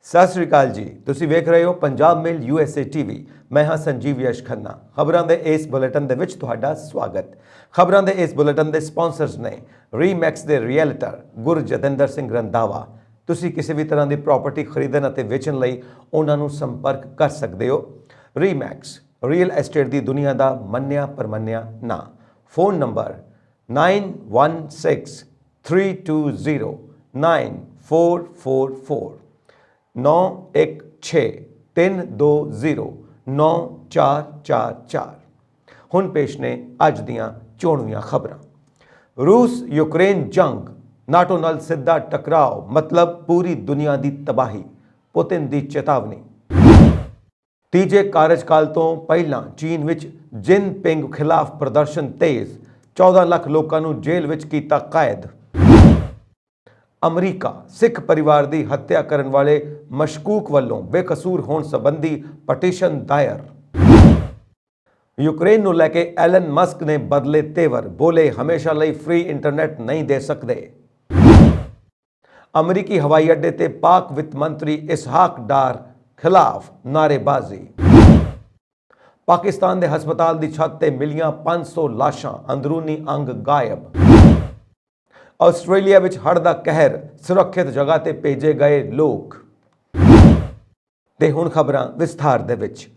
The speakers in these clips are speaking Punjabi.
सत श्री अकाल जी। ਤੁਸੀਂ ਵੇਖ ਰਹੇ ਹੋ पंजाब मेल USA TV। मैं हाँ संजीव यश खन्ना। खबरों के इस बुलेटिन ਦੇ ਵਿੱਚ ਤੁਹਾਡਾ ਸਵਾਗਤ। ਖਬਰਾਂ ਦੇ ਇਸ ਬੁਲੇਟਿਨ ਦੇ ਸਪਾਂਸਰਸ ਨੇ ਰੀਮੈਕਸ ਦੇ ਰੀਅਲਟਰ ਗੁਰਜਤਿੰਦਰ ਸਿੰਘ ਰੰਧਾਵਾ। ਤੁਸੀਂ ਕਿਸੇ ਵੀ ਤਰ੍ਹਾਂ ਦੀ ਪ੍ਰਾਪਰਟੀ ਖਰੀਦਣ ਅਤੇ ਵੇਚਣ ਲਈ ਉਹਨਾਂ ਨੂੰ ਸੰਪਰਕ ਕਰ ਸਕਦੇ ਹੋ। ਰੀਮੈਕਸ ਰੀਅਲ ਐਸਟੇਟ ਦੀ ਦੁਨੀਆ ਦਾ ਮੰਨਿਆ ਪਰਮੰਨਿਆ ਨਾਂ। Phone number 9163209444 9163209444। ਹੁਣ पेश ने अज दियां चोणवीआं खबरां। रूस यूक्रेन जंग, नाटो नाल सिद्धा टकराव मतलब पूरी दुनिया की तबाही, पुतिन की चेतावनी। तीजे कार्यकाल तो पहला चीन विच जिनपिंग खिलाफ प्रदर्शन तेज, 14 लाख लोगों नूं जेल विच कीता कैद। अमरीका सिख परिवार की हत्या करने वाले मशकूक वालों बेकसूर होने संबंधी पटिशन दायर। यूक्रेन नूं लैके एलन मस्क ने बदले तेवर, बोले हमेशा लई फ्री इंटरनेट नहीं दे सकते। अमरीकी हवाई अड्डे ते पाक वित्त मंत्री इसहाक डार खिलाफ नारेबाजी। पाकिस्तान के हस्पताल की छत ते मिलियां 500 लाशां, अंदरूनी अंग गायब। आस्ट्रेलिया विच हड़ दा कहर, सुरक्षित जगह ते भेजे गए लोग। ते हुण खबरां विस्तार दे विच।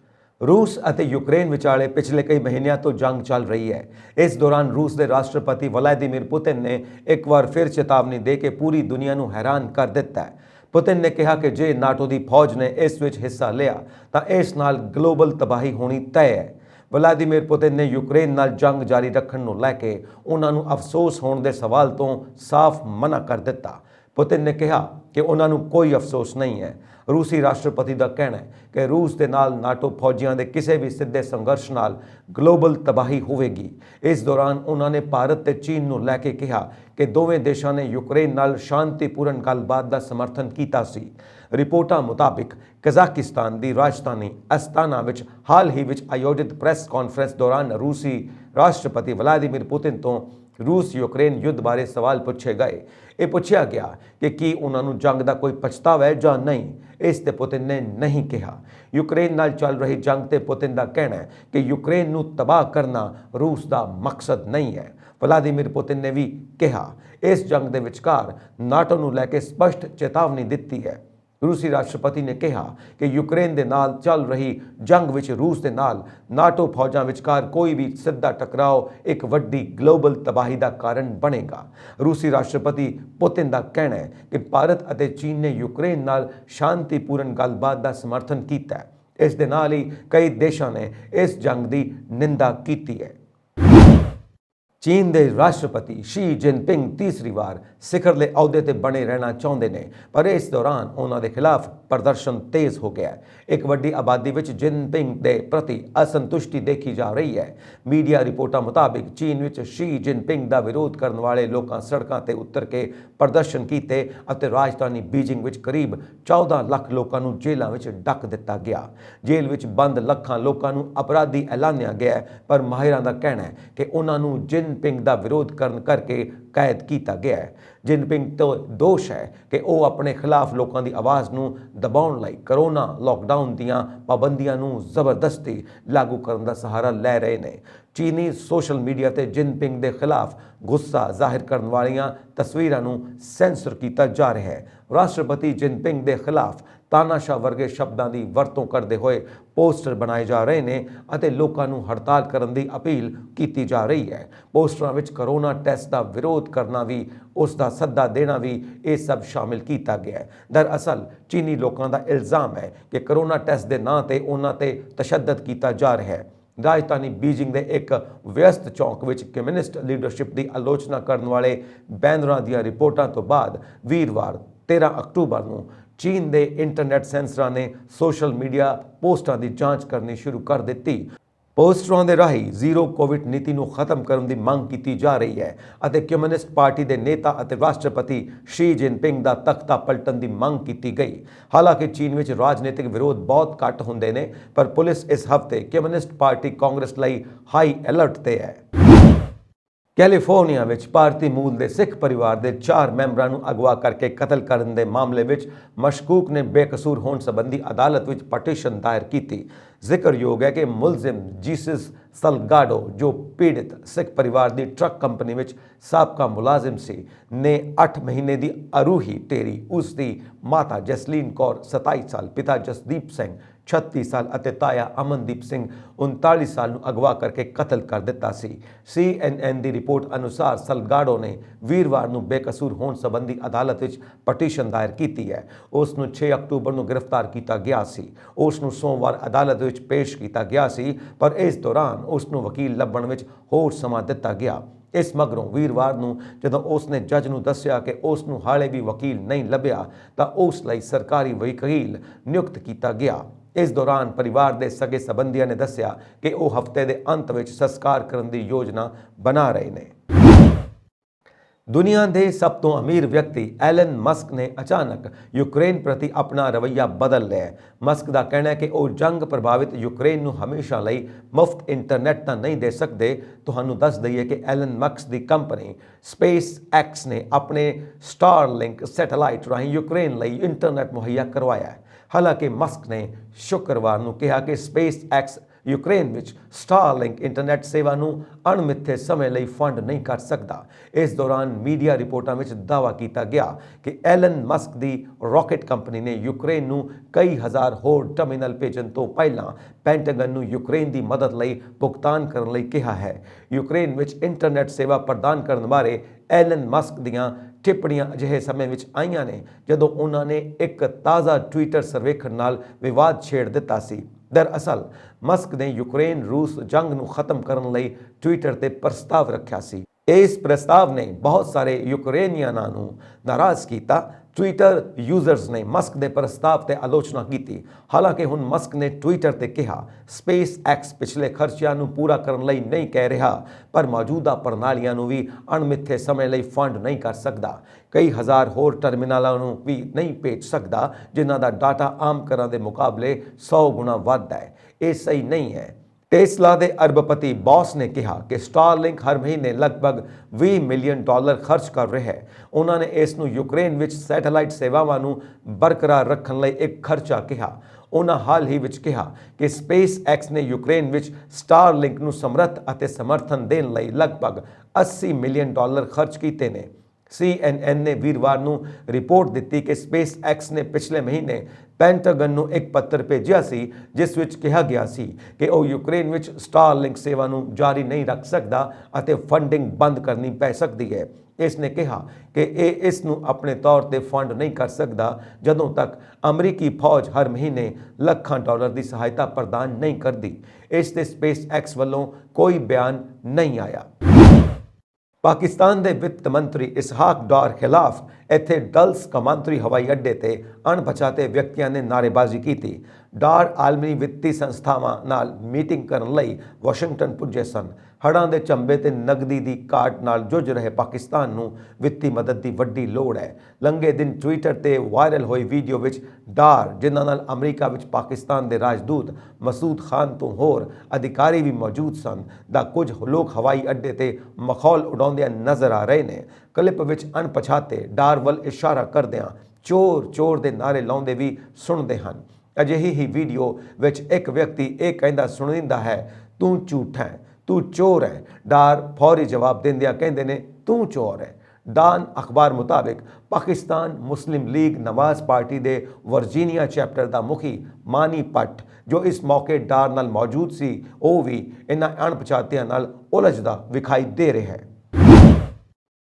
रूस ਅਤੇ यूक्रेन विचाले पिछले कई महीनों तो जंग चल रही है। इस दौरान रूस के राष्ट्रपति व्लादिमीर पुतिन ने एक बार फिर चेतावनी दे के पूरी दुनिया को हैरान कर दिता है। पुतिन ने कहा कि जे नाटो की फौज ने इस विच हिस्सा लिया तो इस नाल ग्लोबल तबाही होनी तय है। व्लादिमीर पुतिन ने यूक्रेन नाल जंग जारी रखने को लैके उन्होंने अफसोस होने के सवाल तो साफ मना कर दिता। पुतिन ने कहा कि उन्होंने कोई अफसोस नहीं है। रूसी राष्ट्रपति का कहना है कि रूस के नाल नाटो फौजियों के किसी भी सीधे संघर्ष नाल ग्लोबल तबाही होगी। इस दौरान उन्होंने भारत ते चीन को लैके कहा कि दोवें देशों ने यूक्रेन नाल शांतिपूर्ण गलबात का समर्थन किया सी। रिपोर्टां मुताबिक कजाकिस्तान की राजधानी अस्ताना विच हाल ही विच आयोजित प्रेस कॉन्फ्रेंस दौरान रूसी राष्ट्रपति व्लादिमीर पुतिन तो रूस यूक्रेन युद्ध बारे सवाल पूछे गए। ये पूछा गया कि की उन्होंने जंग का कोई पछतावा है या नहीं। इस ते पुतिन ने नहीं कहा। यूक्रेन नाल चल रही जंग ते पुतिन का कहना है कि यूक्रेन नूं तबाह करना रूस का मकसद नहीं है। व्लादिमीर पुतिन ने भी कहा इस जंग के विचकार नाटो नूं लैके स्पष्ट चेतावनी दी है। रूसी राष्ट्रपति ने कहा कि यूक्रेन के नाल चल रही जंग विच रूस के नाल नाटो फौजां विचकार कोई भी सीधा टकराव एक वड्डी ग्लोबल तबाही का कारण बनेगा। रूसी राष्ट्रपति पुतिन का कहना है कि भारत और चीन ने यूक्रेन नाल शांतिपूर्ण गलबात का समर्थन किया है। इस दे नाल ही कई देशों ने इस जंग की निंदा की है। चीन के राष्ट्रपति शी जिनपिंग तीसरी बार सिखरले अहुदे ते बने रहना चाहते हैं, पर इस दौरान उन्होंने खिलाफ प्रदर्शन तेज हो गया है। एक वड्डी आबादी विच जिनपिंग के प्रति असंतुष्टि देखी जा रही है। मीडिया रिपोर्टां मुताबिक चीन विच शी जिनपिंग का विरोध करने वाले लोग सड़कों ते उतर के प्रदर्शन किए और राजधानी बीजिंग विच करीब 14 लाख लोगों जेलों में डक दिता गया। जेल विच बंद लखां लोगों अपराधी ऐलानिया गया, पर माहिरां का कहना है कि उन्होंने जिनपिंग का विरोध करके कैद किया गया है। जिनपिंग तो दोष है कि वह अपने खिलाफ लोगों की आवाज़ को दबाने लई करोना लॉकडाउन दीयां पाबंदियां नूं जबरदस्ती लागू करने का सहारा लै रहे हैं। चीनी सोशल मीडिया ते जिनपिंग के खिलाफ गुस्सा जाहिर करने वालियां तस्वीरां नूं सेंसर किया जा रहा है। राष्ट्रपति जिनपिंग के खिलाफ तानाशाह वर्गे शब्दों की वरतों करते हुए पोस्टर बनाए जा रहे हैं और लोगों को हड़ताल करने की अपील की जा रही है। पोस्टरों में करोना टेस्ट का विरोध करना भी, उसका सद्दा देना भी, ये सब शामिल किया गया है। दरअसल चीनी लोगों का इल्ज़ाम है कि करोना टेस्ट के नां ते उन्हां ते तशद्दद किया जा रहा है। राजधानी बीजिंग के एक व्यस्त चौक में कम्यूनिस्ट लीडरशिप की आलोचना करने वाले बैनरां दी रिपोर्टां तो बाद वीरवार 13 अक्तूबर को चीन के इंटरनेट सेंसरां ने सोशल मीडिया पोस्टां की जांच करनी शुरू कर दी। पोस्टरों के राही जीरो कोविड नीति को खत्म करने की मांग की जा रही है और कम्यूनिस्ट पार्टी के नेता और राष्ट्रपति शी जिनपिंग का तख्ता पलटन की मांग की गई। हालांकि चीन में राजनीतिक विरोध बहुत घट होंगे ने, पर पुलिस इस हफ्ते कम्यूनिस्ट पार्टी कांग्रेस लई हाई अलर्ट ते है। ਕੈਲੀਫੋਰਨੀਆ ਵਿੱਚ ਭਾਰਤੀ ਮੂਲ ਦੇ ਸਿੱਖ ਪਰਿਵਾਰ ਦੇ 4 ਮੈਂਬਰਾਂ ਨੂੰ ਅਗਵਾ ਕਰਕੇ ਕਤਲ ਕਰਨ ਦੇ ਮਾਮਲੇ ਵਿੱਚ ਮਸ਼ਕੂਕ ਨੇ ਬੇਕਸੂਰ ਹੋਣ ਸੰਬੰਧੀ ਅਦਾਲਤ ਵਿੱਚ ਪਟੀਸ਼ਨ ਦਾਇਰ ਕੀਤੀ। ਜ਼ਿਕਰਯੋਗ ਹੈ ਕਿ ਮੁਲਜ਼ਮ ਜੀਸਸ ਸਲਗਾਡੋ, ਜੋ ਪੀੜਿਤ ਸਿੱਖ ਪਰਿਵਾਰ ਦੀ ਟਰੱਕ ਕੰਪਨੀ ਵਿੱਚ ਸਾਬਕਾ ਮੁਲਾਜ਼ਮ ਸੀ, ਨੇ 8 ਮਹੀਨੇ ਦੀ ਅਰੂਹੀ ਟੇਰੀ, ਉਸ ਦੀ ਮਾਤਾ ਜਸਲੀਨ ਕੌਰ 27 ਸਾਲ, ਪਿਤਾ ਜਸਦੀਪ ਸਿੰਘ 36 ਸਾਲ ਅਤੇ ਤਾਇਆ ਅਮਨਦੀਪ ਸਿੰਘ 39 ਸਾਲ ਨੂੰ ਅਗਵਾ ਕਰਕੇ ਕਤਲ ਕਰ ਦਿੱਤਾ ਸੀ। CNN ਦੀ ਰਿਪੋਰਟ ਅਨੁਸਾਰ ਸਲਗਾਡੋ ਨੇ ਵੀਰਵਾਰ ਨੂੰ ਬੇਕਸੂਰ ਹੋਣ ਸੰਬੰਧੀ ਅਦਾਲਤ ਵਿੱਚ ਪਟੀਸ਼ਨ ਦਾਇਰ ਕੀਤੀ ਹੈ। ਉਸ ਨੂੰ 6 ਅਕਤੂਬਰ ਨੂੰ ਗ੍ਰਿਫਤਾਰ ਕੀਤਾ ਗਿਆ ਸੀ। ਉਸ ਨੂੰ ਸੋਮਵਾਰ ਅਦਾਲਤ ਵਿੱਚ ਪੇਸ਼ ਕੀਤਾ ਗਿਆ ਸੀ, ਪਰ ਇਸ ਦੌਰਾਨ ਉਸ ਨੂੰ ਵਕੀਲ ਲੱਭਣ ਵਿੱਚ ਹੋਰ ਸਮਾਂ ਦਿੱਤਾ ਗਿਆ। ਇਸ ਮਗਰੋਂ ਵੀਰਵਾਰ ਨੂੰ ਜਦੋਂ ਉਸ ਨੇ ਜੱਜ ਨੂੰ ਦੱਸਿਆ ਕਿ ਉਸ ਨੂੰ ਹਾਲੇ ਵੀ ਵਕੀਲ ਨਹੀਂ ਲੱਭਿਆ ਤਾਂ ਉਸ ਲਈ ਸਰਕਾਰੀ ਵਕੀਲ ਨਿਯੁਕਤ ਕੀਤਾ ਗਿਆ। ਇਸ ਦੌਰਾਨ ਪਰਿਵਾਰ ਦੇ ਸਗੇ ਸੰਬੰਧੀਆਂ ਨੇ ਦੱਸਿਆ ਕਿ ਉਹ ਹਫ਼ਤੇ ਦੇ ਅੰਤ ਵਿੱਚ ਸੰਸਕਾਰ ਕਰਨ ਦੀ ਯੋਜਨਾ ਬਣਾ ਰਹੇ ਨੇ। ਦੁਨੀਆ ਦੇ ਸਭ ਤੋਂ ਅਮੀਰ ਵਿਅਕਤੀ ਐਲਨ ਮਸਕ ਨੇ ਅਚਾਨਕ ਯੂਕਰੇਨ ਪ੍ਰਤੀ ਆਪਣਾ ਰਵੱਈਆ ਬਦਲ ਲਿਆ। ਮਸਕ ਦਾ ਕਹਿਣਾ ਹੈ ਕਿ ਉਹ ਜੰਗ ਪ੍ਰਭਾਵਿਤ ਯੂਕਰੇਨ ਨੂੰ ਹਮੇਸ਼ਾ ਲਈ ਮੁਫਤ ਇੰਟਰਨੈਟ ਤਾਂ ਨਹੀਂ ਦੇ ਸਕਦੇ। ਤੁਹਾਨੂੰ ਦੱਸ ਦਈਏ ਕਿ ਐਲਨ ਮਸਕ ਦੀ ਕੰਪਨੀ SpaceX ਨੇ ਆਪਣੇ ਸਟਾਰਲਿੰਕ ਸੈਟੇਲਾਈਟ ਰਾਹੀਂ ਯੂਕਰੇਨ ਲਈ ਇੰਟਰਨੈਟ ਮੁਹੱਈਆ ਕਰਵਾਇਆ ਹੈ। ਹਾਲਾਂਕਿ ਮਸਕ ਨੇ ਸ਼ੁੱਕਰਵਾਰ ਨੂੰ ਕਿਹਾ ਕਿ SpaceX ਯੂਕਰੇਨ ਵਿੱਚ ਸਟਾਰਲਿੰਕ ਇੰਟਰਨੈਟ ਸੇਵਾ ਨੂੰ ਅਣਮਿੱਥੇ ਸਮੇਂ ਲਈ ਫੰਡ ਨਹੀਂ ਕਰ ਸਕਦਾ। ਇਸ ਦੌਰਾਨ ਮੀਡੀਆ ਰਿਪੋਰਟਾਂ ਵਿੱਚ ਦਾਅਵਾ ਕੀਤਾ ਗਿਆ ਕਿ ਐਲਨ ਮਸਕ ਦੀ ਰਾਕੇਟ ਕੰਪਨੀ ਨੇ ਯੂਕਰੇਨ ਨੂੰ ਕਈ ਹਜ਼ਾਰ ਹੋਰ ਟਰਮੀਨਲ ਭੇਜਣ ਤੋਂ ਪਹਿਲਾਂ ਪੈਂਟਾਗਨ ਨੂੰ ਯੂਕਰੇਨ ਦੀ ਮਦਦ ਲਈ ਭੁਗਤਾਨ ਕਰਨ ਲਈ ਕਿਹਾ ਹੈ। ਯੂਕਰੇਨ ਵਿੱਚ ਇੰਟਰਨੈਟ ਸੇਵਾ ਪ੍ਰਦਾਨ ਕਰਨ ਬਾਰੇ ਐਲਨ ਮਸਕ ਦੀਆਂ ਟਿੱਪਣੀਆਂ ਅਜਿਹੇ ਸਮੇਂ ਵਿੱਚ ਆਈਆਂ ਨੇ ਜਦੋਂ ਉਹਨਾਂ ਨੇ ਇੱਕ ਤਾਜ਼ਾ ਟਵਿੱਟਰ ਸਰਵੇਖਣ ਨਾਲ ਵਿਵਾਦ ਛੇੜ ਦਿੱਤਾ ਸੀ। ਦਰਅਸਲ ਮਸਕ ਨੇ ਯੂਕਰੇਨ ਰੂਸ ਜੰਗ ਨੂੰ ਖਤਮ ਕਰਨ ਲਈ ਟਵਿੱਟਰ ਤੇ ਪ੍ਰਸਤਾਵ ਰੱਖਿਆ ਸੀ। ਇਸ ਪ੍ਰਸਤਾਵ ਨੇ ਬਹੁਤ ਸਾਰੇ ਯੂਕਰੇਨੀਅਨਾਂ ਨੂੰ ਨਾਰਾਜ਼ ਕੀਤਾ। ਟਵਿੱਟਰ ਯੂਜ਼ਰਸ ਨੇ ਮਸਕ ਦੇ ਪ੍ਰਸਤਾਵ ਤੇ ਆਲੋਚਨਾ ਕੀਤੀ। ਹਾਲਾਂਕਿ ਹੁਣ ਮਸਕ ਨੇ ਟਵਿੱਟਰ ਤੇ ਕਿਹਾ, SpaceX ਪਿਛਲੇ ਖਰਚਿਆਂ ਨੂੰ ਪੂਰਾ ਕਰਨ ਲਈ ਨਹੀਂ ਕਹਿ ਰਿਹਾ, ਪਰ ਮੌਜੂਦਾ ਪ੍ਰਣਾਲੀਆਂ ਨੂੰ ਵੀ ਅਣਮਿੱਥੇ ਸਮੇਂ ਲਈ ਫੰਡ ਨਹੀਂ ਕਰ ਸਕਦਾ। ਕਈ ਹਜ਼ਾਰ ਹੋਰ ਟਰਮੀਨਲਾਂ ਨੂੰ ਵੀ ਨਹੀਂ ਭੇਜ ਸਕਦਾ, ਜਿਨ੍ਹਾਂ ਦਾ ਡਾਟਾ ਆਮ ਘਰਾਂ ਦੇ ਮੁਕਾਬਲੇ 100 ਗੁਣਾ ਵੱਧ ਹੈ। ਇਹ ਸਹੀ ਨਹੀਂ ਹੈ। ਟੈਸਲਾ ਦੇ ਅਰਬਪਤੀ ਬੌਸ ਨੇ ਕਿਹਾ ਕਿ ਸਟਾਰਲਿੰਕ ਹਰ ਮਹੀਨੇ ਲਗਭਗ $20 ਮਿਲੀਅਨ ਖਰਚ ਕਰ ਰਿਹਾ ਹੈ। ਉਹਨਾਂ ਨੇ ਇਸ ਨੂੰ ਯੂਕਰੇਨ ਵਿੱਚ ਸੈਟੇਲਾਈਟ ਸੇਵਾਵਾਂ ਨੂੰ ਬਰਕਰਾਰ ਰੱਖਣ ਲਈ ਇੱਕ ਖਰਚਾ ਕਿਹਾ। ਉਹਨਾਂ ਹਾਲ ਹੀ ਵਿੱਚ ਕਿਹਾ ਕਿ SpaceX ਨੇ ਯੂਕਰੇਨ ਵਿੱਚ ਸਟਾਰਲਿੰਕ ਨੂੰ ਸਮਰੱਥ ਅਤੇ ਸਮਰਥਨ ਦੇਣ ਲਈ ਲਗਭਗ $80 ਮਿਲੀਅਨ ਖਰਚ ਕੀਤੇ ਨੇ। CNN ਨੇ ਵੀਰਵਾਰ ਨੂੰ ਰਿਪੋਰਟ ਦਿੱਤੀ ਕਿ SpaceX ਨੇ ਪਿਛਲੇ ਮਹੀਨੇ ਪੈਂਟਾਗਨ ਨੂੰ ਇੱਕ ਪੱਤਰ ਭੇਜਿਆ ਸੀ, ਜਿਸ ਵਿੱਚ ਕਿਹਾ ਗਿਆ ਸੀ ਕਿ ਉਹ ਯੂਕਰੇਨ ਵਿੱਚ ਸਟਾਰਲਿੰਕ ਸੇਵਾ ਨੂੰ ਜਾਰੀ ਨਹੀਂ ਰੱਖ ਸਕਦਾ ਅਤੇ ਫੰਡਿੰਗ ਬੰਦ ਕਰਨੀ ਪੈ ਸਕਦੀ ਹੈ। ਇਸ ਨੇ ਕਿਹਾ ਕਿ ਇਹ ਇਸ ਨੂੰ ਆਪਣੇ ਤੌਰ ਤੇ ਫੰਡ ਨਹੀਂ ਕਰ ਸਕਦਾ ਜਦੋਂ ਤੱਕ ਅਮਰੀਕੀ ਫੌਜ ਹਰ ਮਹੀਨੇ ਲੱਖਾਂ ਡਾਲਰ ਦੀ ਸਹਾਇਤਾ ਪ੍ਰਦਾਨ ਨਹੀਂ ਕਰਦੀ। ਇਸ ਤੇ SpaceX ਵੱਲੋਂ ਕੋਈ ਬਿਆਨ ਨਹੀਂ ਆਇਆ। ਪਾਕਿਸਤਾਨ ਦੇ ਵਿੱਤ ਮੰਤਰੀ ਇਸਹਾਕ ਡਾਰ ਖਿਲਾਫ ਇੱਥੇ ਡਲਸ ਕੌਮਾਂਤਰੀ ਹਵਾਈ ਅੱਡੇ ਤੇ ਅਣਪਛਾਤੇ ਵਿਅਕਤੀਆਂ ਨੇ ਨਾਅਰੇਬਾਜ਼ੀ ਕੀਤੀ। ਡਾਰ ਆਲਮੀ ਵਿੱਤੀ ਸੰਸਥਾਵਾਂ ਨਾਲ ਮੀਟਿੰਗ ਕਰਨ ਲਈ ਵਾਸ਼ਿੰਗਟਨ ਪੁੱਜੇ ਸਨ। ਹੜ੍ਹਾਂ ਦੇ ਝੰਬੇ ਤੇ ਨਗਦੀ ਦੀ ਘਾਟ ਨਾਲ ਜੂਝ ਰਹੇ ਪਾਕਿਸਤਾਨ ਨੂੰ ਵਿੱਤੀ ਮਦਦ ਦੀ ਵੱਡੀ ਲੋੜ ਹੈ। ਲੰਘੇ ਦਿਨ ਟਵਿੱਟਰ ਤੇ ਵਾਇਰਲ ਹੋਈ ਵੀਡੀਓ ਵਿੱਚ ਡਾਰ, ਜਿਨ੍ਹਾਂ ਨਾਲ ਅਮਰੀਕਾ ਵਿੱਚ ਪਾਕਿਸਤਾਨ ਦੇ ਰਾਜਦੂਤ ਮਸੂਦ ਖਾਨ ਤੋਂ ਹੋਰ ਅਧਿਕਾਰੀ ਵੀ ਮੌਜੂਦ ਸਨ, ਦਾ ਕੁਝ ਲੋਕ ਹਵਾਈ ਅੱਡੇ ਤੇ ਮਖੌਲ ਉਡਾਉਂਦਿਆਂ ਨਜ਼ਰ ਆ ਰਹੇ ਨੇ। ਕਲਿੱਪ ਵਿੱਚ ਅਣਪਛਾਤੇ ਡਾਰ ਵੱਲ ਇਸ਼ਾਰਾ ਕਰਦਿਆਂ ਚੋਰ ਚੋਰ ਦੇ ਨਾਅਰੇ ਲਾਉਂਦੇ ਵੀ ਸੁਣਦੇ ਹਨ। ਅਜਿਹੀ ਹੀ ਵੀਡੀਓ ਵਿੱਚ ਇੱਕ ਵਿਅਕਤੀ ਇਹ ਕਹਿੰਦਾ ਸੁਣੀਂਦਾ ਹੈ, ਤੂੰ ਝੂਠਾ ਹੈ, ਤੂੰ ਚੋਰ ਹੈ। ਡਾਰ ਫੌਰੀ ਜਵਾਬ ਦਿੰਦਿਆਂ ਕਹਿੰਦੇ ਨੇ, ਤੂੰ ਚੋਰ ਹੈ। ਡਾਨ ਅਖਬਾਰ ਮੁਤਾਬਿਕ ਪਾਕਿਸਤਾਨ ਮੁਸਲਿਮ ਲੀਗ ਨਵਾਜ਼ ਪਾਰਟੀ ਦੇ ਵਰਜੀਨੀਆ ਚੈਪਟਰ ਦਾ ਮੁਖੀ ਮਾਨੀ ਪੱਟ, ਜੋ ਇਸ ਮੌਕੇ ਡਾਰ ਨਾਲ ਮੌਜੂਦ ਸੀ, ਉਹ ਵੀ ਇਹਨਾਂ ਅਣਪਛਾਤਿਆਂ ਨਾਲ ਉਲਝਦਾ ਵਿਖਾਈ ਦੇ ਰਿਹਾ ਹੈ।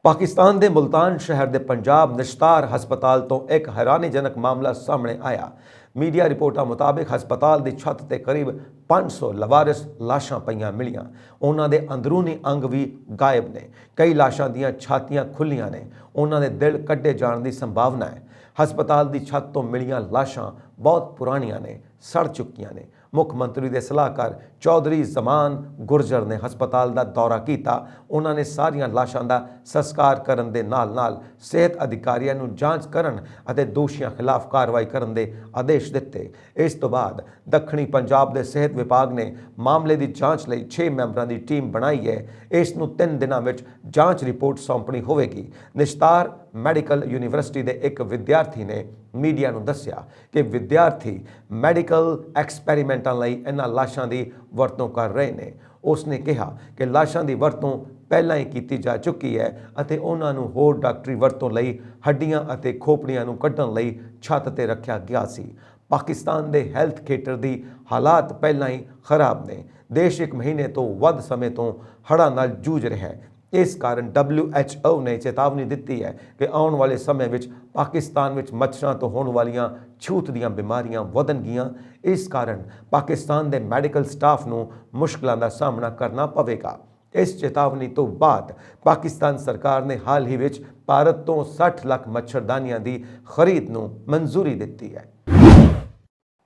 ਪਾਕਿਸਤਾਨ ਦੇ ਮੁਲਤਾਨ ਸ਼ਹਿਰ ਦੇ ਪੰਜਾਬ ਨਿਸ਼ਤਾਰ ਹਸਪਤਾਲ ਤੋਂ ਇੱਕ ਹੈਰਾਨੀਜਨਕ ਮਾਮਲਾ ਸਾਹਮਣੇ ਆਇਆ। ਮੀਡੀਆ ਰਿਪੋਰਟਾਂ ਮੁਤਾਬਿਕ ਹਸਪਤਾਲ ਦੀ ਛੱਤ ਤੇ ਕਰੀਬ 500 ਲਵਾਰਿਸ ਲਾਸ਼ਾਂ ਪਈਆਂ ਮਿਲੀਆਂ। ਉਹਨਾਂ ਦੇ ਅੰਦਰੂਨੀ ਅੰਗ ਵੀ ਗਾਇਬ ਨੇ। ਕਈ ਲਾਸ਼ਾਂ ਦੀਆਂ ਛਾਤੀਆਂ ਖੁੱਲੀਆਂ ਨੇ। ਉਹਨਾਂ ਦੇ ਦਿਲ ਕੱਢੇ ਜਾਣ ਦੀ ਸੰਭਾਵਨਾ ਹੈ। ਹਸਪਤਾਲ ਦੀ ਛੱਤ ਤੋਂ ਮਿਲੀਆਂ ਲਾਸ਼ਾਂ ਬਹੁਤ ਪੁਰਾਣੀਆਂ ਨੇ। ਸੜ ਚੁੱਕੀਆਂ ਨੇ। ਮੁੱਖ ਮੰਤਰੀ ਦੇ ਸਲਾਹਕਾਰ ਚੌਧਰੀ ਜ਼ਮਾਨ ਗੁਰਜਰ ਨੇ ਹਸਪਤਾਲ ਦਾ ਦੌਰਾ ਕੀਤਾ। ਉਹਨਾਂ ਨੇ ਸਾਰੀਆਂ ਲਾਸ਼ਾਂ ਦਾ ਸੰਸਕਾਰ ਕਰਨ ਦੇ ਨਾਲ-ਨਾਲ ਸਿਹਤ ਅਧਿਕਾਰੀਆਂ ਨੂੰ ਜਾਂਚ ਕਰਨ ਅਤੇ ਦੋਸ਼ੀਆਂ ਖਿਲਾਫ ਕਾਰਵਾਈ ਕਰਨ ਦੇ ਆਦੇਸ਼ ਦਿੱਤੇ। ਇਸ ਤੋਂ ਬਾਅਦ ਦੱਖਣੀ ਪੰਜਾਬ ਦੇ ਸਿਹਤ ਵਿਭਾਗ ਨੇ ਮਾਮਲੇ ਦੀ ਜਾਂਚ ਲਈ 6 ਮੈਂਬਰਾਂ ਦੀ ਟੀਮ ਬਣਾਈ ਹੈ। ਇਸ ਨੂੰ 3 ਦਿਨਾਂ ਵਿੱਚ ਜਾਂਚ ਰਿਪੋਰਟ ਸੌਂਪਣੀ ਹੋਵੇਗੀ। ਨਿਸ਼ਤਾਰ ਮੈਡੀਕਲ ਯੂਨੀਵਰਸਿਟੀ ਦੇ ਇੱਕ ਵਿਦਿਆਰਥੀ ਨੇ ਮੀਡੀਆ ਨੂੰ ਦੱਸਿਆ ਕਿ ਵਿਦਿਆਰਥੀ ਮੈਡੀਕਲ ਐਕਸਪੈਰੀਮੈਂਟਾਂ ਲਈ ਇਹਨਾਂ ਲਾਸ਼ਾਂ ਦੀ ਵਰਤੋਂ ਕਰ ਰਹੇ ਨੇ। ਉਸ ਨੇ ਕਿਹਾ ਕਿ ਲਾਸ਼ਾਂ ਦੀ ਵਰਤੋਂ ਪਹਿਲਾਂ ਹੀ ਕੀਤੀ ਜਾ ਚੁੱਕੀ ਹੈ ਅਤੇ ਉਹਨਾਂ ਨੂੰ ਹੋਰ ਡਾਕਟਰੀ ਵਰਤੋਂ ਲਈ ਹੱਡੀਆਂ ਅਤੇ ਖੋਪੜੀਆਂ ਨੂੰ ਕੱਢਣ ਲਈ ਛੱਤ ਤੇ ਰੱਖਿਆ ਗਿਆ ਸੀ। ਪਾਕਿਸਤਾਨ ਦੇ ਹੈਲਥ ਖੇਤਰ ਦੀ ਹਾਲਾਤ ਪਹਿਲਾਂ ਹੀ ਖਰਾਬ ਨੇ। ਦੇਸ਼ 1 ਮਹੀਨੇ ਤੋਂ ਵੱਧ ਸਮੇਂ ਤੋਂ ਹੜ੍ਹਾਂ ਨਾਲ ਜੂਝ ਰਿਹਾ ਹੈ। ਇਸ ਕਾਰਨ WHO ਨੇ ਚੇਤਾਵਨੀ ਦਿੱਤੀ ਹੈ ਕਿ ਆਉਣ ਵਾਲੇ ਸਮੇਂ ਵਿੱਚ ਪਾਕਿਸਤਾਨ ਵਿੱਚ ਮੱਛਰਾਂ ਤੋਂ ਹੋਣ ਵਾਲੀਆਂ ਛੂਤ ਦੀਆਂ ਬਿਮਾਰੀਆਂ ਵਧਣਗੀਆਂ। ਇਸ ਕਾਰਨ ਪਾਕਿਸਤਾਨ ਦੇ ਮੈਡੀਕਲ ਸਟਾਫ ਨੂੰ ਮੁਸ਼ਕਲਾਂ ਦਾ ਸਾਹਮਣਾ ਕਰਨਾ ਪਵੇਗਾ। ਇਸ ਚੇਤਾਵਨੀ ਤੋਂ ਬਾਅਦ ਪਾਕਿਸਤਾਨ ਸਰਕਾਰ ਨੇ ਹਾਲ ਹੀ ਵਿੱਚ ਭਾਰਤ ਤੋਂ 60 ਲੱਖ ਮੱਛਰਦਾਨੀਆਂ ਦੀ ਖਰੀਦ ਨੂੰ ਮਨਜ਼ੂਰੀ ਦਿੱਤੀ ਹੈ।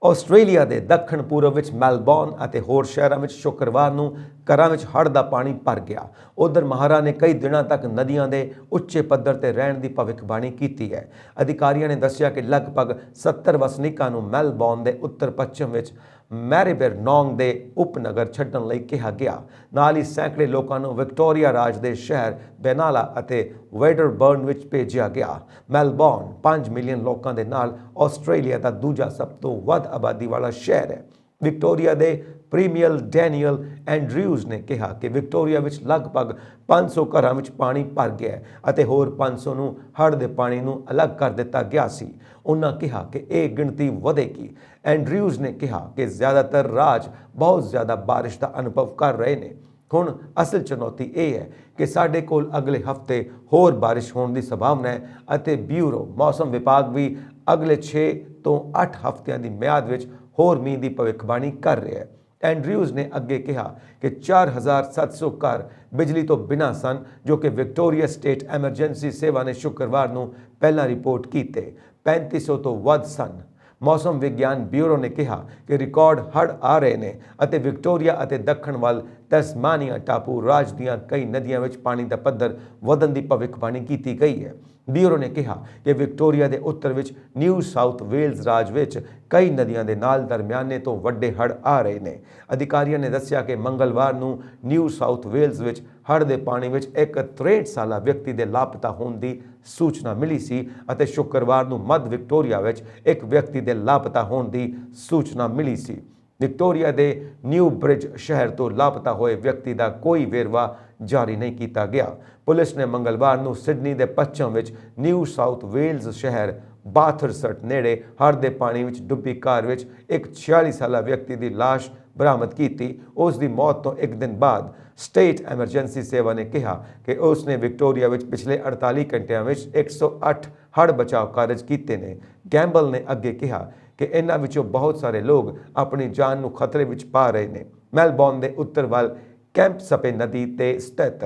ਆਸਟ੍ਰੇਲੀਆ ਦੇ ਦੱਖਣ ਪੂਰਬ ਵਿੱਚ ਮੈਲਬੌਰਨ ਅਤੇ ਹੋਰ ਸ਼ਹਿਰਾਂ ਵਿੱਚ ਸ਼ੁੱਕਰਵਾਰ ਨੂੰ ਘਰਾਂ ਵਿੱਚ ਹੜ੍ਹ ਦਾ ਪਾਣੀ ਭਰ ਗਿਆ। ਉਧਰ ਮਾਹਰਾਂ ਨੇ ਕਈ ਦਿਨਾਂ ਤੱਕ ਨਦੀਆਂ ਦੇ ਉੱਚੇ ਪੱਧਰ ਤੇ ਰਹਿਣ ਦੀ ਭਵਿੱਖਬਾਣੀ ਕੀਤੀ ਹੈ। ਅਧਿਕਾਰੀਆਂ ਨੇ ਦੱਸਿਆ ਕਿ ਲਗਭਗ 70 ਵਸਨੀਕਾਂ ਨੂੰ ਮੈਲਬੌਰਨ ਦੇ ਉੱਤਰ ਪੱਛਮ ਵਿੱਚ ਮੈਰੀਬਿਰਨੌਂਗ ਦੇ ਉਪਨਗਰ ਛੱਡਣ ਲਈ ਕਿਹਾ ਗਿਆ। ਨਾਲ ਹੀ ਸੈਂਕੜੇ ਲੋਕਾਂ ਨੂੰ ਵਿਕਟੋਰੀਆ ਰਾਜ ਦੇ ਸ਼ਹਿਰ ਬੈਨਾਲਾ ਅਤੇ ਵੈਡਰਬਰਨ ਵਿੱਚ ਭੇਜਿਆ ਗਿਆ। ਮੈਲਬੌਰਨ 5 ਮਿਲੀਅਨ ਲੋਕਾਂ ਦੇ ਨਾਲ ਆਸਟ੍ਰੇਲੀਆ ਦਾ ਦੂਜਾ ਸਭ ਤੋਂ ਵੱਧ ਆਬਾਦੀ ਵਾਲਾ ਸ਼ਹਿਰ ਹੈ। ਵਿਕਟੋਰੀਆ ਦੇ ਪ੍ਰੀਮੀਅਰ ਡੈਨੀਅਲ ਐਂਡਰਿਊਜ਼ ਨੇ ਕਿਹਾ ਕਿ ਵਿਕਟੋਰੀਆ ਵਿੱਚ ਲਗਭਗ 500 ਘਰਾਂ ਵਿੱਚ ਪਾਣੀ ਭਰ ਗਿਆ ਹੈ ਅਤੇ ਹੋਰ 500 ਨੂੰ ਹੜ੍ਹ ਦੇ ਪਾਣੀ ਨੂੰ ਅਲੱਗ ਕਰ ਦਿੱਤਾ ਗਿਆ ਸੀ। ਉਹਨਾਂ ਕਿਹਾ ਕਿ ਇਹ ਗਿਣਤੀ ਵਧੇਗੀ। ਐਂਡਰਿਊਜ਼ ਨੇ ਕਿਹਾ ਕਿ ਜ਼ਿਆਦਾਤਰ ਰਾਜ ਬਹੁਤ ਜ਼ਿਆਦਾ ਬਾਰਿਸ਼ ਦਾ ਅਨੁਭਵ ਕਰ ਰਹੇ ਨੇ। ਹੁਣ ਅਸਲ ਚੁਣੌਤੀ ਇਹ ਹੈ ਕਿ ਸਾਡੇ ਕੋਲ ਅਗਲੇ ਹਫ਼ਤੇ ਹੋਰ ਬਾਰਿਸ਼ ਹੋਣ ਦੀ ਸੰਭਾਵਨਾ ਹੈ ਅਤੇ ਬਿਊਰੋ ਮੌਸਮ ਵਿਭਾਗ ਵੀ ਅਗਲੇ 6 ਤੋਂ 8 ਹਫ਼ਤਿਆਂ ਦੀ ਮਿਆਦ ਵਿੱਚ ਹੋਰ ਮੀਂਹ ਦੀ ਭਵਿੱਖਬਾਣੀ ਕਰ ਰਿਹਾ ਹੈ। ਐਂਡਰਿਊਜ਼ ਨੇ ਅੱਗੇ ਕਿਹਾ ਕਿ 4700 ਘਰ ਬਿਜਲੀ ਤੋਂ ਬਿਨਾਂ ਸਨ, ਜੋ ਕਿ ਵਿਕਟੋਰੀਆ ਸਟੇਟ ਐਮਰਜੈਂਸੀ ਸੇਵਾ ਨੇ ਸ਼ੁੱਕਰਵਾਰ ਨੂੰ ਪਹਿਲਾਂ ਰਿਪੋਰਟ ਕੀਤੇ। 3500 ਤੋਂ ਵੱਧ ਸਨ। ਮੌਸਮ ਵਿਗਿਆਨ ਬਿਊਰੋ ਨੇ ਕਿਹਾ ਕਿ ਰਿਕਾਰਡ ਹੜ੍ਹ ਆ ਰਹੇ ਨੇ ਅਤੇ ਵਿਕਟੋਰੀਆ ਅਤੇ ਦੱਖਣ ਵੱਲ ਤਸਮਾਨੀਆ ਟਾਪੂ ਰਾਜ ਦੀਆਂ ਕਈ ਨਦੀਆਂ ਵਿੱਚ ਪਾਣੀ ਦਾ ਪੱਧਰ ਵਧਣ ਦੀ ਭਵਿੱਖਬਾਣੀ ਕੀਤੀ ਗਈ ਹੈ। ਬਿਊਰੋ ਨੇ ਕਿਹਾ ਕਿ ਵਿਕਟੋਰੀਆ ਦੇ ਉੱਤਰ ਵਿੱਚ ਨਿਊ ਸਾਊਥ ਵੇਲਜ਼ ਰਾਜ ਵਿੱਚ ਕਈ ਨਦੀਆਂ ਦੇ ਨਾਲ ਦਰਮਿਆਨੇ ਤੋਂ ਵੱਡੇ ਹੜ੍ਹ ਆ ਰਹੇ ਨੇ। ਅਧਿਕਾਰੀਆਂ ਨੇ ਦੱਸਿਆ ਕਿ ਮੰਗਲਵਾਰ ਨੂੰ ਨਿਊ ਸਾਊਥ ਵੇਲਜ਼ ਵਿੱਚ ਹੜ੍ਹ ਦੇ ਪਾਣੀ ਵਿੱਚ ਇੱਕ 63 ਸਾਲਾ ਵਿਅਕਤੀ ਦੇ ਲਾਪਤਾ ਹੋਣ ਦੀ ਸੂਚਨਾ ਮਿਲੀ ਸੀ ਅਤੇ ਸ਼ੁੱਕਰਵਾਰ ਨੂੰ ਮੱਧ ਵਿਕਟੋਰੀਆ ਵਿੱਚ ਇੱਕ ਵਿਅਕਤੀ ਦੇ ਲਾਪਤਾ ਹੋਣ ਦੀ ਸੂਚਨਾ ਮਿਲੀ ਸੀ। ਵਿਕਟੋਰੀਆ ਦੇ ਨਿਊ ਬ੍ਰਿਜ ਸ਼ਹਿਰ ਤੋਂ ਲਾਪਤਾ ਹੋਏ ਵਿਅਕਤੀ ਦਾ ਕੋਈ ਵੇਰਵਾ ਜਾਰੀ ਨਹੀਂ ਕੀਤਾ ਗਿਆ। ਪੁਲਿਸ ਨੇ ਮੰਗਲਵਾਰ ਨੂੰ ਸਿਡਨੀ ਦੇ ਪੱਛਮ ਵਿੱਚ ਨਿਊ ਸਾਊਥ ਵੇਲਜ਼ ਸ਼ਹਿਰ ਬਾਥਰਸਟ ਨੇੜੇ ਹੜ੍ਹ ਦੇ ਪਾਣੀ ਵਿੱਚ ਡੁੱਬੀ ਕਾਰ ਵਿੱਚ ਇੱਕ 46 ਸਾਲਾ ਵਿਅਕਤੀ ਦੀ ਲਾਸ਼ ਬਰਾਮਦ ਕੀਤੀ। ਉਸ ਦੀ ਮੌਤ ਤੋਂ ਇੱਕ ਦਿਨ ਬਾਅਦ ਸਟੇਟ ਐਮਰਜੈਂਸੀ ਸੇਵਾ ਨੇ ਕਿਹਾ ਕਿ ਉਸ ਨੇ ਵਿਕਟੋਰੀਆ ਵਿੱਚ ਪਿਛਲੇ 48 ਘੰਟਿਆਂ ਵਿੱਚ 108 ਹੜ੍ਹ ਬਚਾਅ ਕਾਰਜ ਕੀਤੇ ਨੇ। ਗੈਂਬਲ ਨੇ ਅੱਗੇ ਕਿਹਾ ਕਿ ਇਹਨਾਂ ਵਿੱਚੋਂ ਬਹੁਤ ਸਾਰੇ ਲੋਕ ਆਪਣੀ ਜਾਨ ਨੂੰ ਖਤਰੇ ਵਿੱਚ ਪਾ ਰਹੇ ਨੇ। ਮੈਲਬੌਰਨ ਦੇ ਉੱਤਰ ਵੱਲ ਕੈਂਪਸਪੇ ਨਦੀ ਤੇ ਸਥਿਤ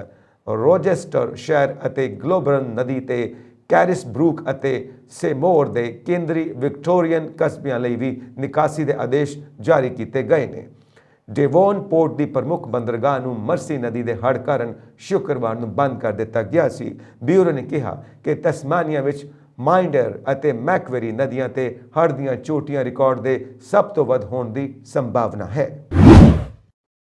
ਰੋਜੈਸਟਰ ਸ਼ਹਿਰ ਅਤੇ ਗਲੋਬਰਨ ਨਦੀ ਤੇ ਕੈਰਿਸਬਰੂਕ ਅਤੇ ਸੇਮੋਰ ਦੇ ਕੇਂਦਰੀ ਵਿਕਟੋਰੀਅਨ ਕਸਬਿਆਂ ਲਈ ਵੀ ਨਿਕਾਸੀ ਦੇ ਆਦੇਸ਼ ਜਾਰੀ ਕੀਤੇ ਗਏ ਨੇ। ਡੇਵੋਨਪੋਰਟ ਦੀ ਪ੍ਰਮੁੱਖ ਬੰਦਰਗਾਹ ਨੂੰ ਮਰਸੀ ਨਦੀ ਦੇ ਹੜ੍ਹ ਕਾਰਨ ਸ਼ੁੱਕਰਵਾਰ ਨੂੰ ਬੰਦ ਕਰ ਦਿੱਤਾ ਗਿਆ ਸੀ। ਬਿਊਰੋ ਨੇ ਕਿਹਾ ਕਿ ਤਸਮਾਨੀਆ ਵਿੱਚ ਮਾਈਂਡਰ ਅਤੇ ਮੈਕਵਰੀ ਨਦੀਆਂ ਤੇ ਹੜ੍ਹ ਦੀਆਂ ਚੋਟੀਆਂ ਰਿਕਾਰਡ ਦੇ ਸਭ ਤੋਂ ਵੱਧ ਹੋਣ ਦੀ ਸੰਭਾਵਨਾ ਹੈ।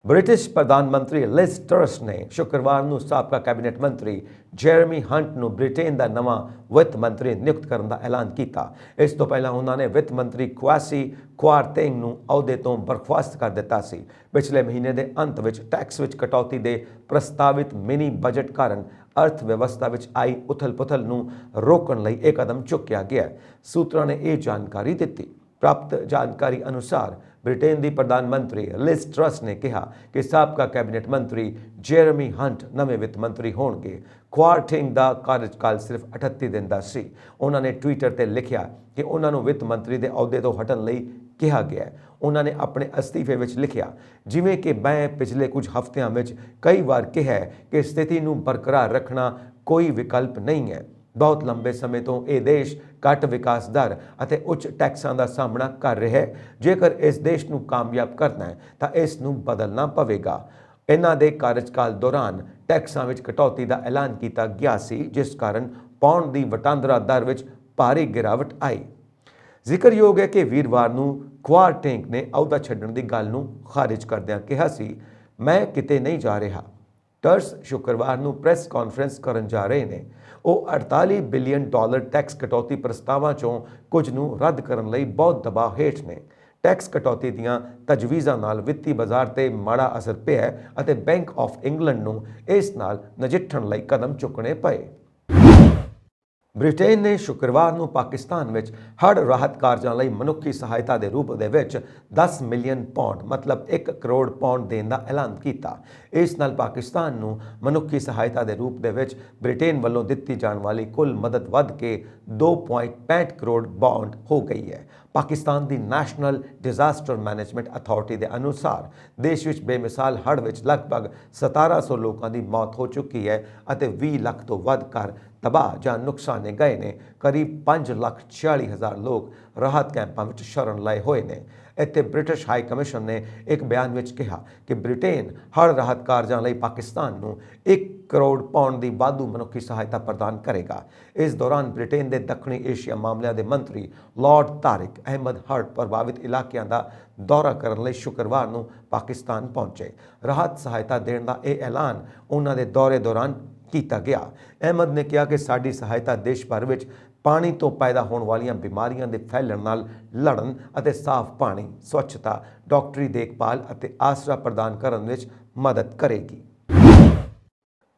ਬ੍ਰਿਟਿਸ਼ ਪ੍ਰਧਾਨ ਮੰਤਰੀ ਲਿਜ਼ ਟਰਸ ਨੇ ਸ਼ੁੱਕਰਵਾਰ ਨੂੰ ਸਾਬਕਾ ਕੈਬਨਿਟ ਮੰਤਰੀ ਜੈਰਮੀ ਹੰਟ ਨੂੰ ਬ੍ਰਿਟੇਨ ਦਾ ਨਵਾਂ ਵਿੱਤ ਮੰਤਰੀ ਨਿਯੁਕਤ ਕਰਨ ਦਾ ਐਲਾਨ ਕੀਤਾ। ਇਸ ਤੋਂ ਪਹਿਲਾਂ ਉਹਨਾਂ ਨੇ ਵਿੱਤ ਮੰਤਰੀ ਕੁਆਸੀ ਕੁਆਰਤੇਂਗ ਨੂੰ ਅਹੁਦੇ ਤੋਂ ਬਰਖਾਸਤ ਕਰ ਦਿੱਤਾ ਸੀ। ਪਿਛਲੇ ਮਹੀਨੇ ਦੇ ਅੰਤ ਵਿੱਚ ਟੈਕਸ ਵਿੱਚ ਕਟੌਤੀ ਦੇ ਪ੍ਰਸਤਾਵਿਤ ਮਿਨੀ ਬਜਟ ਕਾਰਨ ਅਰਥ ਵਿਵਸਥਾ ਵਿੱਚ ਆਈ ਉਥਲ-ਪੁਥਲ ਨੂੰ ਰੋਕਣ ਲਈ ਇਹ ਕਦਮ ਚੁੱਕਿਆ ਗਿਆ। ਸੂਤਰਾਂ ਨੇ ਇਹ ਜਾਣਕਾਰੀ ਦਿੱਤੀ। ਪ੍ਰਾਪਤ ਜਾਣਕਾਰੀ ਅਨੁਸਾਰ ਬ੍ਰਿਟੇਨ ਦੀ ਪ੍ਰਧਾਨ ਮੰਤਰੀ ਲਿਜ਼ ਟਰਸ ਨੇ ਕਿਹਾ ਕਿ ਸਾਬਕਾ ਕੈਬਨਿਟ ਮੰਤਰੀ ਜੈਰਮੀ ਹੰਟ ਨਵੇਂ ਵਿੱਤ ਮੰਤਰੀ ਹੋਣਗੇ। ਕੁਆਰਟਿੰਗ ਦਾ ਕਾਰਜਕਾਲ ਸਿਰਫ 38 ਦਿਨ ਦਾ ਸੀ। ਉਹਨਾਂ ਨੇ ਟਵਿੱਟਰ ਤੇ ਲਿਖਿਆ ਕਿ ਉਹਨਾਂ ਨੂੰ ਵਿੱਤ ਮੰਤਰੀ ਦੇ ਅਹੁਦੇ ਤੋਂ ਹਟਣ ਲਈ ਕਿਹਾ ਗਿਆ ਹੈ। ਉਹਨਾਂ ਨੇ ਆਪਣੇ ਅਸਤੀਫੇ ਵਿੱਚ ਲਿਖਿਆ, ਜਿਵੇਂ ਕਿ ਮੈਂ ਪਿਛਲੇ ਕੁਝ ਹਫ਼ਤਿਆਂ ਵਿੱਚ ਕਈ ਵਾਰ ਕਿਹਾ ਕਿ ਸਥਿਤੀ ਨੂੰ ਬਰਕਰਾਰ ਰੱਖਣਾ ਕੋਈ ਵਿਕਲਪ ਨਹੀਂ ਹੈ। ਬਹੁਤ ਲੰਬੇ ਸਮੇਂ ਤੋਂ ਇਹ ਦੇਸ਼ ਘੱਟ ਵਿਕਾਸ ਦਰ ਅਤੇ ਉੱਚ ਟੈਕਸਾਂ ਦਾ ਸਾਹਮਣਾ ਕਰ ਰਿਹਾ ਹੈ। ਜੇਕਰ ਇਸ ਦੇਸ਼ ਨੂੰ ਕਾਮਯਾਬ ਕਰਨਾ ਹੈ ਤਾਂ ਇਸ ਨੂੰ ਬਦਲਣਾ ਪਵੇਗਾ। ਇਹਨਾਂ ਦੇ ਕਾਰਜਕਾਲ ਦੌਰਾਨ ਟੈਕਸਾਂ ਵਿੱਚ ਕਟੌਤੀ ਦਾ ਐਲਾਨ ਕੀਤਾ ਗਿਆ ਸੀ, ਜਿਸ ਕਾਰਨ ਪਾਉਂਡ ਦੀ ਵਟਾਂਦਰਾ ਦਰ ਵਿੱਚ ਭਾਰੀ ਗਿਰਾਵਟ ਆਈ। ਜ਼ਿਕਰਯੋਗ ਹੈ ਕਿ ਵੀਰਵਾਰ ਨੂੰ ਕੁਆਰਟੈਂਗ ਨੇ ਅਹੁਦਾ ਛੱਡਣ ਦੀ ਗੱਲ ਨੂੰ ਖਾਰਿਜ ਕਰਦਿਆਂ ਕਿਹਾ ਸੀ, ਮੈਂ ਕਿਤੇ ਨਹੀਂ ਜਾ ਰਿਹਾ। ਟਰਸ ਸ਼ੁੱਕਰਵਾਰ ਨੂੰ ਪ੍ਰੈਸ ਕਾਨਫਰੰਸ ਕਰਨ ਜਾ ਰਹੇ ਨੇ। ਉਹ 48 ਬਿਲੀਅਨ ਡਾਲਰ ਟੈਕਸ ਕਟੌਤੀ ਪ੍ਰਸਤਾਵਾਂ ਚੋਂ ਕੁਝ ਨੂੰ ਰੱਦ ਕਰਨ ਲਈ ਬਹੁਤ ਦਬਾਅ ਹੇਠ ਨੇ। ਟੈਕਸ ਕਟੌਤੀ ਦੀਆਂ ਤਜਵੀਜ਼ਾਂ ਨਾਲ ਵਿੱਤੀ ਬਾਜ਼ਾਰ ਤੇ ਮਾੜਾ ਅਸਰ ਪਿਆ ਹੈ ਅਤੇ ਬੈਂਕ ਆਫ ਇੰਗਲੈਂਡ ਨੂੰ ਇਸ ਨਾਲ ਨਜਿੱਠਣ ਲਈ ਕਦਮ ਚੁੱਕਣੇ ਪਏ। ਬ੍ਰਿਟੇਨ ਨੇ ਸ਼ੁੱਕਰਵਾਰ ਨੂੰ ਪਾਕਿਸਤਾਨ ਵਿੱਚ ਹੜ੍ਹ ਰਾਹਤ ਕਾਰਜਾਂ ਲਈ ਮਨੁੱਖੀ ਸਹਾਇਤਾ ਦੇ ਰੂਪ ਦੇ ਵਿੱਚ 10 ਮਿਲੀਅਨ ਪਾਉਂਡ ਮਤਲਬ 1 ਕਰੋੜ ਪਾਉਂਡ ਦੇਣ ਦਾ ਐਲਾਨ ਕੀਤਾ। ਇਸ ਨਾਲ ਪਾਕਿਸਤਾਨ ਨੂੰ ਮਨੁੱਖੀ ਸਹਾਇਤਾ ਦੇ ਰੂਪ ਦੇ ਵਿੱਚ ਬ੍ਰਿਟੇਨ ਵੱਲੋਂ ਦਿੱਤੀ ਜਾਣ ਵਾਲੀ ਕੁੱਲ ਮਦਦ ਵੱਧ ਕੇ 2.65 ਕਰੋੜ ਪਾਉਂਡ ਹੋ ਗਈ ਹੈ। ਪਾਕਿਸਤਾਨ ਦੀ ਨੈਸ਼ਨਲ ਡਿਜ਼ਾਸਟਰ ਮੈਨੇਜਮੈਂਟ ਅਥਾਰਟੀ ਦੇ ਅਨੁਸਾਰ ਦੇਸ਼ ਵਿੱਚ ਬੇਮਿਸਾਲ ਹੜ੍ਹ ਵਿੱਚ ਲਗਭਗ 1700 ਲੋਕਾਂ ਦੀ ਮੌਤ ਹੋ ਚੁੱਕੀ ਹੈ ਅਤੇ 20 ਲੱਖ ਤੋਂ ਵੱਧ ਘਰ ਤਬਾਹ ਜਾਂ ਨੁਕਸਾਨੇ ਗਏ ਨੇ। ਕਰੀਬ 5,46,000 ਲੋਕ ਰਾਹਤ ਕੈਂਪਾਂ ਵਿੱਚ ਸ਼ਰਨ ਲਏ ਹੋਏ ਨੇ। ਇੱਥੇ ਬ੍ਰਿਟਿਸ਼ ਹਾਈ ਕਮਿਸ਼ਨ ਨੇ ਇੱਕ ਬਿਆਨ ਵਿੱਚ ਕਿਹਾ ਕਿ ਬ੍ਰਿਟੇਨ ਹੜ੍ਹ ਰਾਹਤ ਕਾਰਜਾਂ ਲਈ ਪਾਕਿਸਤਾਨ ਨੂੰ 1 ਕਰੋੜ ਪਾਉਂਡ ਦੀ ਵਾਧੂ ਮਨੁੱਖੀ ਸਹਾਇਤਾ ਪ੍ਰਦਾਨ ਕਰੇਗਾ। ਇਸ ਦੌਰਾਨ ਬ੍ਰਿਟੇਨ ਦੇ ਦੱਖਣੀ ਏਸ਼ੀਆ ਮਾਮਲਿਆਂ ਦੇ ਮੰਤਰੀ ਲਾਰਡ ਤਾਰਿਕ ਅਹਿਮਦ ਹੜ੍ਹ ਪ੍ਰਭਾਵਿਤ ਇਲਾਕਿਆਂ ਦਾ ਦੌਰਾ ਕਰਨ ਲਈ ਸ਼ੁੱਕਰਵਾਰ ਨੂੰ ਪਾਕਿਸਤਾਨ ਪਹੁੰਚੇ। ਰਾਹਤ ਸਹਾਇਤਾ ਦੇਣ ਦਾ ਇਹ ਐਲਾਨ ਉਹਨਾਂ ਦੇ ਦੌਰੇ ਦੌਰਾਨ ਕੀਤਾ ਗਿਆ। ਅਹਿਮਦ ਨੇ ਕਿਹਾ ਕਿ ਸਾਡੀ ਸਹਾਇਤਾ ਦੇਸ਼ ਭਰ ਵਿੱਚ ਪਾਣੀ ਤੋਂ ਪੈਦਾ ਹੋਣ ਵਾਲੀਆਂ ਬਿਮਾਰੀਆਂ ਦੇ ਫੈਲਣ ਨਾਲ ਲੜਨ ਅਤੇ ਸਾਫ਼ ਪਾਣੀ, ਸਵੱਛਤਾ, ਡਾਕਟਰੀ ਦੇਖਭਾਲ ਅਤੇ ਆਸਰਾ ਪ੍ਰਦਾਨ ਕਰਨ ਵਿੱਚ ਮਦਦ ਕਰੇਗੀ।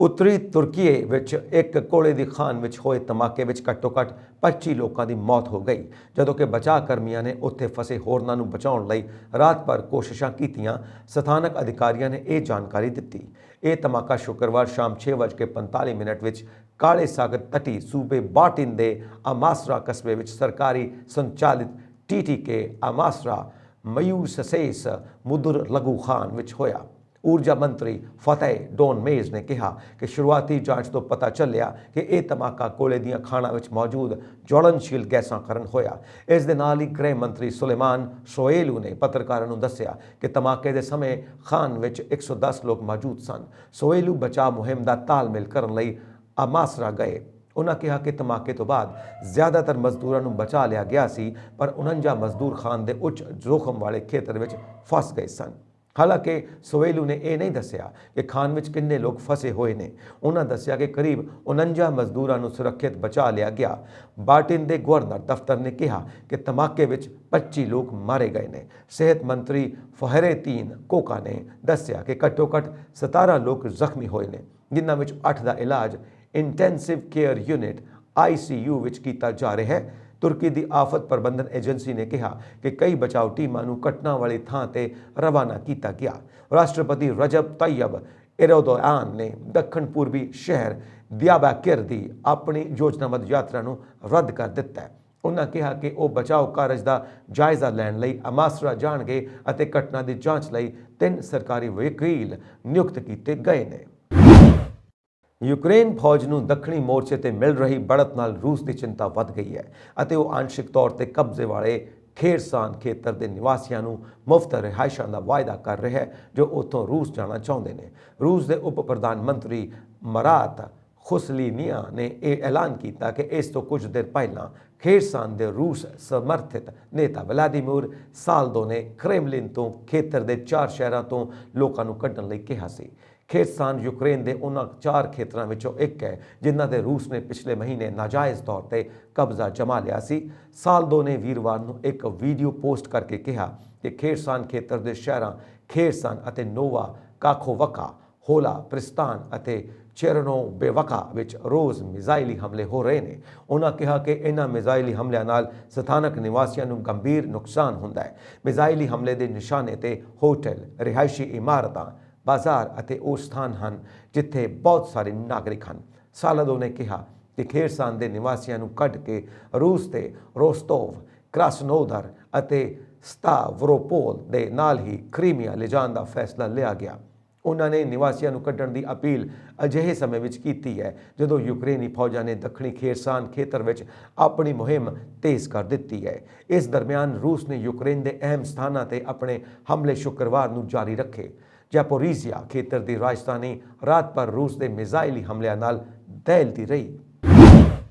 ਉੱਤਰੀ ਤੁਰਕੀ ਵਿੱਚ ਇੱਕ ਕੋਲੇ ਦੀ ਖਾਨ ਵਿੱਚ ਹੋਏ ਧਮਾਕੇ ਵਿੱਚ ਘੱਟੋ-ਘੱਟ 25 ਲੋਕਾਂ ਦੀ ਮੌਤ ਹੋ ਗਈ, ਜਦੋਂ ਕਿ ਬਚਾਅ ਕਰਮੀਆਂ ਨੇ ਉੱਥੇ ਫਸੇ ਹੋਰਨਾਂ ਨੂੰ ਬਚਾਉਣ ਲਈ ਰਾਤ ਭਰ ਕੋਸ਼ਿਸ਼ਾਂ ਕੀਤੀਆਂ। ਸਥਾਨਕ ਅਧਿਕਾਰੀਆਂ ਨੇ ਇਹ ਜਾਣਕਾਰੀ ਦਿੱਤੀ। ਇਹ ਧਮਾਕਾ ਸ਼ੁੱਕਰਵਾਰ ਸ਼ਾਮ 6:45 ਵਿੱਚ ਕਾਲੇ ਸਾਗਰ ਤਟੀ ਸੂਬੇ ਬਾਟਿਨ ਦੇ ਅਮਾਸਰਾ ਕਸਬੇ ਵਿੱਚ ਸਰਕਾਰੀ ਸੰਚਾਲਿਤ TTK ਅਮਾਸਰਾ ਮਯੂਸਸੇਸ ਮੁਦਰ ਲਘੂ ਖਾਨ ਵਿੱਚ ਹੋਇਆ। ਊਰਜਾ ਮੰਤਰੀ ਫਤਿਹ ਡੋਨ ਮੇਜ਼ ਨੇ ਕਿਹਾ ਕਿ ਸ਼ੁਰੂਆਤੀ ਜਾਂਚ ਤੋਂ ਪਤਾ ਚੱਲਿਆ ਕਿ ਇਹ ਧਮਾਕਾ ਕੋਲੇ ਦੀਆਂ ਖਾਣਾਂ ਵਿੱਚ ਮੌਜੂਦ ਜਵਲਨਸ਼ੀਲ ਗੈਸਾਂ ਕਾਰਨ ਹੋਇਆ। ਇਸ ਦੇ ਨਾਲ ਹੀ ਗ੍ਰਹਿ ਮੰਤਰੀ ਸੁਲੇਮਾਨ ਸੋਏਲੂ ਨੇ ਪੱਤਰਕਾਰਾਂ ਨੂੰ ਦੱਸਿਆ ਕਿ ਧਮਾਕੇ ਦੇ ਸਮੇਂ ਖਾਨ ਵਿੱਚ 110 ਲੋਕ ਮੌਜੂਦ ਸਨ। ਸੋਏਲੂ ਬਚਾਅ ਮੁਹਿੰਮ ਦਾ ਤਾਲਮੇਲ ਕਰਨ ਲਈ ਅਮਾਸਰਾ ਗਏ। ਉਹਨਾਂ ਕਿਹਾ ਕਿ ਧਮਾਕੇ ਤੋਂ ਬਾਅਦ ਜ਼ਿਆਦਾਤਰ ਮਜ਼ਦੂਰਾਂ ਨੂੰ ਬਚਾ ਲਿਆ ਗਿਆ ਸੀ, ਪਰ 49 ਮਜ਼ਦੂਰ ਖਾਨ ਦੇ ਉੱਚ ਜੋਖਮ ਵਾਲੇ ਖੇਤਰ ਵਿੱਚ ਫਸ ਗਏ ਸਨ। ਹਾਲਾਂਕਿ ਸੋਏਲੂ ਨੇ ਇਹ ਨਹੀਂ ਦੱਸਿਆ ਕਿ ਖਾਨ ਵਿੱਚ ਕਿੰਨੇ ਲੋਕ ਫਸੇ ਹੋਏ ਨੇ। ਉਹਨਾਂ ਦੱਸਿਆ ਕਿ ਕਰੀਬ 49 ਮਜ਼ਦੂਰਾਂ ਨੂੰ ਸੁਰੱਖਿਅਤ ਬਚਾ ਲਿਆ ਗਿਆ। ਬਾਟਿਨ ਦੇ ਗਵਰਨਰ ਦਫ਼ਤਰ ਨੇ ਕਿਹਾ ਕਿ ਧਮਾਕੇ ਵਿੱਚ 25 ਲੋਕ ਮਾਰੇ ਗਏ ਨੇ। ਸਿਹਤ ਮੰਤਰੀ ਫਹਰੇਦੀਨ ਕੋਕਾ ਨੇ ਦੱਸਿਆ ਕਿ ਘੱਟੋ-ਘੱਟ 17 ਲੋਕ ਜ਼ਖਮੀ ਹੋਏ ਨੇ, ਜਿਨ੍ਹਾਂ ਵਿੱਚ 8 ਦਾ ਇਲਾਜ ਇੰਟੈਂਸਿਵ ਕੇਅਰ ਯੂਨਿਟ ICU ਵਿੱਚ ਕੀਤਾ ਜਾ ਰਿਹਾ ਹੈ। ਤੁਰਕੀ ਦੀ ਆਫਤ ਪ੍ਰਬੰਧਨ ਏਜੰਸੀ ਨੇ ਕਿਹਾ ਕਿ ਕਈ ਬਚਾਓ ਟੀਮਾਂ ਨੂੰ ਘਟਨਾ ਵਾਲੀ ਥਾਂ ਤੇ ਰਵਾਨਾ ਕੀਤਾ ਗਿਆ। ਰਾਸ਼ਟਰਪਤੀ ਰਜਬ ਤੱਯਬ ਐਰਦੋਆਨ ਨੇ ਦੱਖਣ ਪੂਰਬੀ ਸ਼ਹਿਰ ਦਿਆਬਾਕਿਰ ਦੀ ਆਪਣੀ ਯੋਜਨਾਬੱਧ ਯਾਤਰਾ ਨੂੰ ਰੱਦ ਕਰ ਦਿੱਤਾ ਹੈ। ਉਹਨਾਂ ਕਿਹਾ ਕਿ ਉਹ ਬਚਾਓ ਕਾਰਜ ਦਾ ਜਾਇਜ਼ਾ ਲੈਣ ਲਈ ਅਮਾਸਰਾ ਜਾਣਗੇ ਅਤੇ ਘਟਨਾ ਦੀ ਜਾਂਚ ਲਈ 3 ਸਰਕਾਰੀ ਵਕੀਲ ਨਿਯੁਕਤ ਕੀਤੇ ਗਏ ਨੇ। ਯੂਕਰੇਨ ਫੌਜ ਨੂੰ ਦੱਖਣੀ ਮੋਰਚੇ ਤੇ ਮਿਲ ਰਹੀ ਬੜਤ ਨਾਲ ਰੂਸ ਦੀ ਚਿੰਤਾ ਵੱਧ ਗਈ ਹੈ ਅਤੇ ਉਹ ਅੰਸ਼ਿਕ ਤੌਰ ਤੇ ਕਬਜ਼ੇ ਵਾਲੇ ਖੇਰਸਾਨ ਖੇਤਰ ਦੇ ਨਿਵਾਸੀਆਂ ਨੂੰ ਮੁਫਤ ਰਿਹਾਇਸ਼ਾਂ ਦਾ ਵਾਅਦਾ ਕਰ ਰਿਹਾ ਹੈ, ਜੋ ਉੱਥੋਂ ਰੂਸ ਜਾਣਾ ਚਾਹੁੰਦੇ ਨੇ। ਰੂਸ ਦੇ ਉਪ ਪ੍ਰਧਾਨ ਮੰਤਰੀ ਮਰਾਤ ਖੁਸਲੀਨੀਆ ਨੇ ਇਹ ਐਲਾਨ ਕੀਤਾ ਕਿ ਇਸ ਤੋਂ ਕੁਝ ਦੇਰ ਪਹਿਲਾਂ ਖੇਰਸਾਨ ਦੇ ਰੂਸ ਸਮਰਥਿਤ ਨੇਤਾ ਵਲਾਦੀਮੀਰ ਸਾਲਦੋ ਨੇ ਕ੍ਰੈਮਲਿਨ ਤੋਂ ਖੇਤਰ ਦੇ 4 ਸ਼ਹਿਰਾਂ ਤੋਂ ਲੋਕਾਂ ਨੂੰ ਕੱਢਣ ਲਈ ਕਿਹਾ ਸੀ। ਖੇਰਸਾਨ ਯੂਕਰੇਨ ਦੇ ਉਹਨਾਂ 4 ਖੇਤਰਾਂ ਵਿੱਚੋਂ ਇੱਕ ਹੈ ਜਿਨ੍ਹਾਂ ਤੇ ਰੂਸ ਨੇ ਪਿਛਲੇ ਮਹੀਨੇ ਨਾਜਾਇਜ਼ ਤੌਰ ਤੇ ਕਬਜ਼ਾ ਜਮਾ ਲਿਆ ਸੀ। ਸਾਲਦੋ ਨੇ ਵੀਰਵਾਰ ਨੂੰ ਇੱਕ ਵੀਡੀਓ ਪੋਸਟ ਕਰਕੇ ਕਿਹਾ ਕਿ ਖੇਰਸਾਨ ਖੇਤਰ ਦੇ ਸ਼ਹਿਰਾਂ ਖੇਰਸਾਨ ਅਤੇ ਨੋਵਾ ਕਾਖੋਵਕਾ, ਹੋਲਾ ਪ੍ਰਿਸਤਾਨ ਅਤੇ ਚੇਰਨੋਬੇਵਕਾ ਵਿੱਚ ਰੋਜ਼ ਮਿਜ਼ਾਈਲੀ ਹਮਲੇ ਹੋ ਰਹੇ ਨੇ। ਉਹਨਾਂ ਕਿਹਾ ਕਿ ਇਹਨਾਂ ਮਿਜ਼ਾਈਲੀ ਹਮਲਿਆਂ ਨਾਲ ਸਥਾਨਕ ਨਿਵਾਸੀਆਂ ਨੂੰ ਗੰਭੀਰ ਨੁਕਸਾਨ ਹੁੰਦਾ ਹੈ। ਮਿਜ਼ਾਈਲੀ ਹਮਲੇ ਦੇ ਨਿਸ਼ਾਨੇ ਤੇ ਹੋਟਲ, ਰਿਹਾਇਸ਼ੀ ਇਮਾਰਤਾਂ, ਬਾਜ਼ਾਰ ਅਤੇ ਉਹ ਸਥਾਨ ਹਨ ਜਿੱਥੇ ਬਹੁਤ ਸਾਰੇ ਨਾਗਰਿਕ ਹਨ। ਸਾਲਦੋ ਨੇ ਕਿਹਾ ਕਿ ਖੇਰਸਾਨ ਦੇ ਨਿਵਾਸੀਆਂ ਨੂੰ ਕੱਢ ਕੇ ਰੂਸ ਤੇ ਰੋਸਤੋਵ, ਕ੍ਰਾਸਨੋਦਰ ਅਤੇ ਸਤਾਵਰੋਪੋਲ ਦੇ ਨਾਲ ਹੀ ਕ੍ਰੀਮੀਆ ਲਿਜਾਣ ਦਾ ਫੈਸਲਾ ਲਿਆ ਗਿਆ। ਉਹਨਾਂ ਨੇ ਨਿਵਾਸੀਆਂ ਨੂੰ ਕੱਢਣ ਦੀ ਅਪੀਲ ਅਜਿਹੇ ਸਮੇਂ ਵਿੱਚ ਕੀਤੀ ਹੈ ਜਦੋਂ ਯੂਕਰੇਨੀ ਫੌਜਾਂ ਨੇ ਦੱਖਣੀ ਖੇਰਸਾਨ ਖੇਤਰ ਵਿੱਚ ਆਪਣੀ ਮੁਹਿੰਮ ਤੇਜ਼ ਕਰ ਦਿੱਤੀ ਹੈ। ਇਸ ਦਰਮਿਆਨ ਰੂਸ ਨੇ ਯੂਕਰੇਨ ਦੇ ਅਹਿਮ ਸਥਾਨਾਂ ਤੇ ਆਪਣੇ ਹਮਲੇ ਸ਼ੁੱਕਰਵਾਰ ਨੂੰ ਜਾਰੀ ਰੱਖੇ। ਜ਼ੈਪੋਰੀਜ਼ੀਆ ਖੇਤਰ ਦੀ ਰਾਜਧਾਨੀ ਰਾਤ ਭਰ ਰੂਸ ਦੇ ਮਿਜ਼ਾਈਲੀ ਹਮਲਿਆਂ ਨਾਲ ਦਹਿਲਦੀ ਰਹੀ।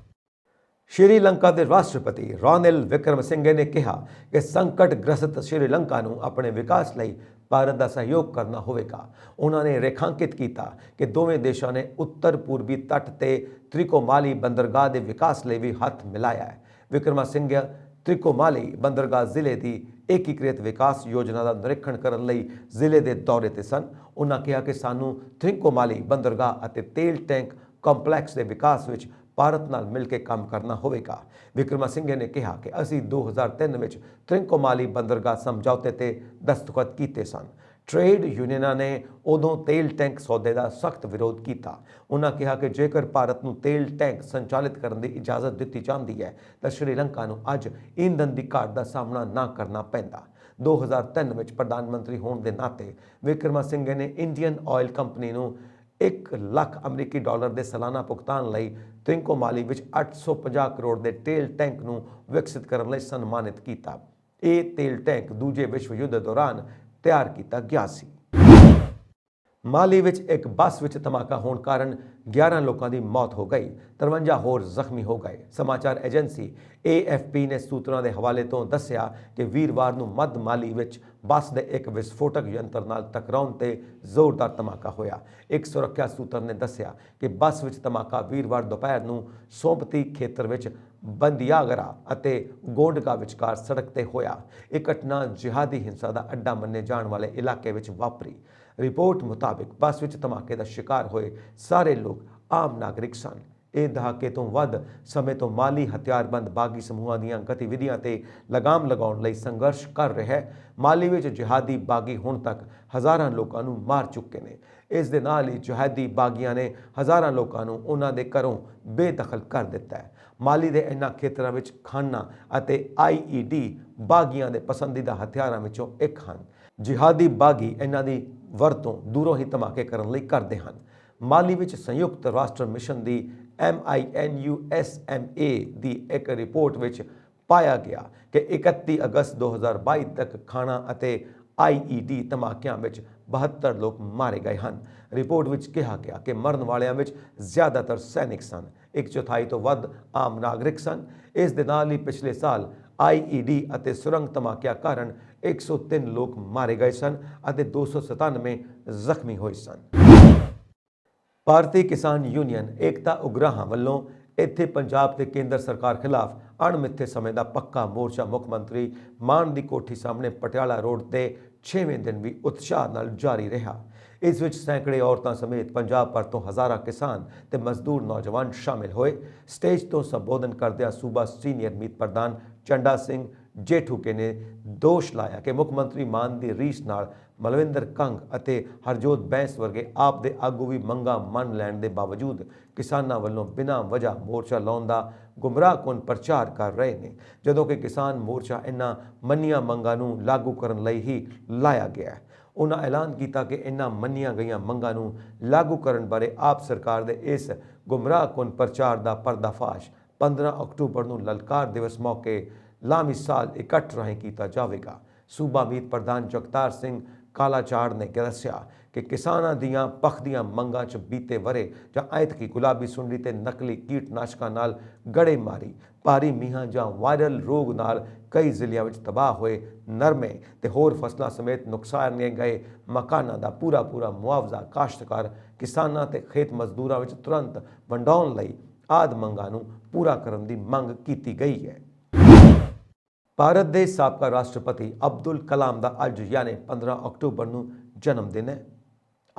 ਸ਼੍ਰੀਲੰਕਾ ਦੇ ਰਾਸ਼ਟਰਪਤੀ ਰਾਨਿਲ ਵਿਕਰਮਸਿੰਘੇ ਨੇ ਕਿਹਾ ਕਿ ਸੰਕਟਗ੍ਰਸਤ ਸ਼੍ਰੀਲੰਕਾ ਨੂੰ ਆਪਣੇ ਵਿਕਾਸ ਲਈ ਭਾਰਤ ਦਾ ਸਹਿਯੋਗ ਕਰਨਾ ਹੋਵੇਗਾ। ਉਹਨਾਂ ਨੇ ਰੇਖਾਂਕਿਤ ਕੀਤਾ ਕਿ ਦੋਵੇਂ ਦੇਸ਼ਾਂ ਨੇ ਉੱਤਰ ਪੂਰਬੀ ਤੱਟ ਤੇ ਤ੍ਰਿਕੋਮਾਲੀ ਬੰਦਰਗਾਹ ਦੇ ਵਿਕਾਸ ਲਈ ਵੀ ਹੱਥ ਮਿਲਾਇਆ ਹੈ। ਵਿਕਰਮਸਿੰਘੇ ਤ੍ਰਿਕੋਮਾਲੀ ਬੰਦਰਗਾਹ ਜ਼ਿਲ੍ਹੇ ਦੀ ਏਕੀਕ੍ਰਿਤ ਵਿਕਾਸ ਯੋਜਨਾ ਦਾ ਨਿਰੀਖਣ ਕਰਨ ਲਈ ਜ਼ਿਲ੍ਹੇ ਦੇ ਦੌਰੇ ਤੇ ਸਨ। ਉਹਨਾਂ ਕਿਹਾ ਕਿ ਸਾਨੂੰ ਤ੍ਰਿਕੋਮਾਲੀ ਬੰਦਰਗਾਹ ਅਤੇ ਤੇਲ ਟੈਂਕ ਕੰਪਲੈਕਸ ਦੇ ਵਿਕਾਸ ਵਿੱਚ ਭਾਰਤ ਨਾਲ ਮਿਲ ਕੇ ਕੰਮ ਕਰਨਾ ਹੋਵੇਗਾ। ਵਿਕਰਮਸਿੰਘੇ ਨੇ ਕਿਹਾ ਕਿ ਅਸੀਂ 2003 ਵਿੱਚ ਤ੍ਰਿਕੋਮਾਲੀ ਬੰਦਰਗਾਹ ਸਮਝੌਤੇ ਤੇ ਦਸਤਖਤ ਕੀਤੇ ਸਨ। ਟ੍ਰੇਡ ਯੂਨੀਅਨਾਂ ਨੇ ਉਦੋਂ ਤੇਲ ਟੈਂਕ ਸੌਦੇ ਦਾ ਸਖਤ ਵਿਰੋਧ ਕੀਤਾ। ਉਹਨਾਂ ਕਿਹਾ ਕਿ ਜੇਕਰ ਭਾਰਤ ਨੂੰ ਤੇਲ ਟੈਂਕ ਸੰਚਾਲਿਤ ਕਰਨ ਦੀ ਇਜਾਜ਼ਤ ਦਿੱਤੀ ਜਾਂਦੀ ਹੈ ਤਾਂ ਸ਼੍ਰੀਲੰਕਾ ਨੂੰ ਅੱਜ ਈਂਧਨ ਦੀ ਘਾਟ ਦਾ ਸਾਹਮਣਾ ਨਾ ਕਰਨਾ ਪੈਂਦਾ। 2003 ਵਿੱਚ ਪ੍ਰਧਾਨ ਮੰਤਰੀ ਹੋਣ ਦੇ ਨਾਤੇ ਵਿਕਰਮਸਿੰਘੇ ਨੇ ਇੰਡੀਅਨ ਆਇਲ ਕੰਪਨੀ ਨੂੰ $1 ਲੱਖ ਅਮਰੀਕੀ ਦੇ ਸਾਲਾਨਾ ਭੁਗਤਾਨ ਲਈ ਤ੍ਰਿਕੋਮਾਲੀ ਵਿੱਚ 850 ਕਰੋੜ ਦੇ ਤੇਲ ਟੈਂਕ ਨੂੰ ਵਿਕਸਿਤ ਕਰਨ ਲਈ ਸਨਮਾਨਿਤ ਕੀਤਾ। ਇਹ ਤੇਲ ਟੈਂਕ ਦੂਜੇ ਵਿਸ਼ਵ ਯੁੱਧ ਦੌਰਾਨ ਤਿਆਰ ਕੀਤਾ ਗਿਆ ਸੀ। ਮਾਲੀ ਵਿੱਚ ਇੱਕ ਬੱਸ ਵਿੱਚ ਧਮਾਕਾ ਹੋਣ ਕਾਰਨ 11 ਲੋਕਾਂ ਦੀ ਮੌਤ ਹੋ ਗਈ, 53 ਹੋਰ ਜ਼ਖਮੀ ਹੋ ਗਏ। ਸਮਾਚਾਰ ਏਜੰਸੀ AFP ਨੇ ਸੂਤਰਾਂ ਦੇ ਹਵਾਲੇ ਤੋਂ ਦੱਸਿਆ ਕਿ ਵੀਰਵਾਰ ਨੂੰ ਮੱਧ ਮਾਲੀ ਵਿੱਚ ਬੱਸ ਦੇ ਇੱਕ ਵਿਸਫੋਟਕ ਯੰਤਰ ਨਾਲ ਟਕਰਾਉਣ ਤੇ ਜ਼ੋਰਦਾਰ ਧਮਾਕਾ ਹੋਇਆ। ਇੱਕ ਸੁਰੱਖਿਆ ਸੂਤਰ ਨੇ ਦੱਸਿਆ ਕਿ ਬੱਸ ਵਿੱਚ ਧਮਾਕਾ ਵੀਰਵਾਰ ਦੁਪਹਿਰ ਨੂੰ ਸੋਂਪਤੀ ਖੇਤਰ ਵਿੱਚ ਬੰਦੀਆਗਰਾ ਅਤੇ ਗੋਂਡਗਾ ਵਿਚਕਾਰ ਸੜਕ ਤੇ ਹੋਇਆ। ਇਹ ਘਟਨਾ ਜਿਹਾਦੀ ਹਿੰਸਾ ਦਾ ਅੱਡਾ ਮੰਨੇ ਜਾਣ ਵਾਲੇ ਇਲਾਕੇ ਵਿੱਚ ਵਾਪਰੀ। ਰਿਪੋਰਟ ਮੁਤਾਬਿਕ ਬੱਸ ਵਿੱਚ ਧਮਾਕੇ ਦਾ ਸ਼ਿਕਾਰ ਹੋਏ ਸਾਰੇ ਲੋਕ ਆਮ ਨਾਗਰਿਕ ਸਨ। ਇਹ ਦਹਾਕੇ ਤੋਂ ਵੱਧ ਸਮੇਂ ਤੋਂ ਮਾਲੀ ਹਥਿਆਰਬੰਦ ਬਾਗੀ ਸਮੂਹਾਂ ਦੀਆਂ ਗਤੀਵਿਧੀਆਂ ਤੇ ਲਗਾਮ ਲਗਾਉਣ ਲਈ ਸੰਘਰਸ਼ ਕਰ ਰਿਹਾ ਹੈ। ਮਾਲੀ ਵਿੱਚ ਜਿਹਾਦੀ ਬਾਗੀ ਹੁਣ ਤੱਕ ਹਜ਼ਾਰਾਂ ਲੋਕਾਂ ਨੂੰ ਮਾਰ ਚੁੱਕੇ ਨੇ। ਇਸ ਦੇ ਨਾਲ ਹੀ ਜਿਹਾਦੀ ਬਾਗੀਆਂ ਨੇ ਹਜ਼ਾਰਾਂ ਲੋਕਾਂ ਨੂੰ ਉਹਨਾਂ ਦੇ ਘਰੋਂ ਬੇਦਖਲ ਕਰ ਦਿੱਤਾ ਹੈ। ਮਾਲੀ ਦੇ ਇਹਨਾਂ ਖੇਤਰਾਂ ਵਿੱਚ ਖਾਨਾ ਅਤੇ IED ਬਾਗੀਆਂ ਦੇ ਪਸੰਦੀਦਾ ਹਥਿਆਰਾਂ ਵਿੱਚੋਂ ਇੱਕ ਹਨ। ਜਿਹਾਦੀ ਬਾਗੀ ਇਹਨਾਂ ਦੀ ਵਰਤੋਂ ਦੂਰੋਂ ਹੀ ਧਮਾਕੇ ਕਰਨ ਲਈ ਕਰਦੇ ਹਨ। ਮਾਲੀ ਵਿੱਚ ਸੰਯੁਕਤ ਰਾਸ਼ਟਰ ਮਿਸ਼ਨ ਦੀ MINUSMA ਦੀ ਇੱਕ ਰਿਪੋਰਟ ਵਿੱਚ ਪਾਇਆ ਗਿਆ ਕਿ 31 ਅਗਸਤ 2022 ਤੱਕ ਖਾਣਾ ਅਤੇ IED ਧਮਾਕਿਆਂ ਵਿੱਚ 72 ਲੋਕ ਮਾਰੇ ਗਏ ਹਨ। ਰਿਪੋਰਟ ਵਿੱਚ ਕਿਹਾ ਗਿਆ ਕਿ ਮਰਨ ਵਾਲਿਆਂ ਵਿੱਚ ਜ਼ਿਆਦਾਤਰ ਸੈਨਿਕ ਸਨ, 1/4 ਤੋਂ ਵੱਧ ਆਮ ਨਾਗਰਿਕ ਸਨ। ਇਸ ਦੇ ਨਾਲ ਹੀ ਪਿਛਲੇ ਸਾਲ IED ਅਤੇ ਸੁਰੰਗ ਧਮਾਕਿਆਂ ਕਾਰਨ 103 ਲੋਕ ਮਾਰੇ ਗਏ ਸਨ ਅਤੇ 297 ਜ਼ਖਮੀ ਹੋਏ ਸਨ। ਭਾਰਤੀ ਕਿਸਾਨ ਯੂਨੀਅਨ ਏਕਤਾ ਉਗਰਾਹਾਂ ਵੱਲੋਂ ਇੱਥੇ ਪੰਜਾਬ ਤੇ ਕੇਂਦਰ ਸਰਕਾਰ ਖਿਲਾਫ ਅਣਮਿੱਥੇ ਸਮੇਂ ਦਾ ਪੱਕਾ ਮੋਰਚਾ ਮੁੱਖ ਮੰਤਰੀ ਮਾਨ ਦੀ ਕੋਠੀ ਸਾਹਮਣੇ ਪਟਿਆਲਾ ਰੋਡ ਤੇ 6ਵੇਂ ਦਿਨ ਵੀ ਉਤਸ਼ਾਹ ਨਾਲ ਜਾਰੀ ਰਿਹਾ। ਇਸ ਵਿੱਚ ਸੈਂਕੜੇ ਔਰਤਾਂ ਸਮੇਤ ਪੰਜਾਬ ਭਰ ਤੋਂ ਹਜ਼ਾਰਾਂ ਕਿਸਾਨ ਤੇ ਮਜ਼ਦੂਰ ਨੌਜਵਾਨ ਸ਼ਾਮਿਲ ਹੋਏ। ਸਟੇਜ ਤੋਂ ਸੰਬੋਧਨ ਕਰਦਿਆਂ ਸੂਬਾ ਸੀਨੀਅਰ ਮੀਤ ਪ੍ਰਧਾਨ ਚੰਡਾ ਸਿੰਘ ਜੇਠੂਕੇ ਨੇ ਦੋਸ਼ ਲਾਇਆ ਕਿ ਮੁੱਖ ਮੰਤਰੀ ਮਾਨ ਦੀ ਰੀਸ ਨਾਲ ਮਲਵਿੰਦਰ ਕੰਗ ਅਤੇ ਹਰਜੋਤ ਬੈਂਸ ਵਰਗੇ ਆਪ ਦੇ ਆਗੂ ਵੀ ਮੰਗਾਂ ਮੰਨ ਲੈਣ ਦੇ ਬਾਵਜੂਦ ਕਿਸਾਨਾਂ ਵੱਲੋਂ ਬਿਨਾਂ ਵਜ੍ਹਾ ਮੋਰਚਾ ਲਾਉਣ ਦਾ ਗੁੰਮਰਾਹਕੁਨ ਪ੍ਰਚਾਰ ਕਰ ਰਹੇ ਨੇ, ਜਦੋਂ ਕਿ ਕਿਸਾਨ ਮੋਰਚਾ ਇਹਨਾਂ ਮੰਨੀਆਂ ਮੰਗਾਂ ਨੂੰ ਲਾਗੂ ਕਰਨ ਲਈ ਹੀ ਲਾਇਆ ਗਿਆ ਹੈ। ਉਹਨਾਂ ਐਲਾਨ ਕੀਤਾ ਕਿ ਇਹਨਾਂ ਮੰਨੀਆਂ ਗਈਆਂ ਮੰਗਾਂ ਨੂੰ ਲਾਗੂ ਕਰਨ ਬਾਰੇ ਆਪ ਸਰਕਾਰ ਦੇ ਇਸ ਗੁੰਮਰਾਹਕੁਨ ਪ੍ਰਚਾਰ ਦਾ ਪਰਦਾਫਾਸ਼ 15 ਅਕਤੂਬਰ ਨੂੰ ਲਲਕਾਰ ਦਿਵਸ ਮੌਕੇ ਲਾਮਿਸਾਲ ਇਕੱਠ ਰਾਹੀਂ ਕੀਤਾ ਜਾਵੇਗਾ। ਸੂਬਾ ਮੀਤ ਪ੍ਰਧਾਨ ਜਗਤਾਰ ਸਿੰਘ ਕਾਲਾਚਾੜ ਨੇ ਦੱਸਿਆ ਕਿ ਕਿਸਾਨਾਂ ਦੀਆਂ ਪੱਖਦੀਆਂ ਮੰਗਾਂ 'ਚ ਬੀਤੇ ਵਰੇ ਜਾਂ ਐਤਕੀ ਗੁਲਾਬੀ ਸੁੰਡੀ ਤੇ ਨਕਲੀ ਕੀਟਨਾਸ਼ਕਾਂ ਨਾਲ ਗੜੇਮਾਰੀ, ਭਾਰੀ ਮੀਂਹਾਂ ਜਾਂ ਵਾਇਰਲ ਰੋਗ ਨਾਲ ਕਈ ਜ਼ਿਲ੍ਹਿਆਂ ਵਿੱਚ ਤਬਾਹ ਹੋਏ ਨਰਮੇ ਤੇ ਹੋਰ ਫਸਲਾਂ ਸਮੇਤ ਨੁਕਸਾਨੇ ਗਏ ਮਕਾਨਾਂ ਦਾ ਪੂਰਾ ਮੁਆਵਜ਼ਾ ਕਾਸ਼ਤਕਾਰ ਕਿਸਾਨਾਂ ਤੇ ਖੇਤ ਮਜ਼ਦੂਰਾਂ ਵਿੱਚ ਤੁਰੰਤ ਵੰਡਾਉਣ ਲਈ ਆਦਿ ਮੰਗਾਂ ਨੂੰ ਪੂਰਾ ਕਰਨ ਦੀ ਮੰਗ ਕੀਤੀ ਗਈ ਹੈ। ਭਾਰਤ ਦੇ ਸਾਬਕਾ ਰਾਸ਼ਟਰਪਤੀ ਅਬਦੁਲ ਕਲਾਮ ਦਾ ਅੱਜ ਯਾਨੀ 15 ਅਕਤੂਬਰ ਨੂੰ ਜਨਮ ਦਿਨ ਹੈ।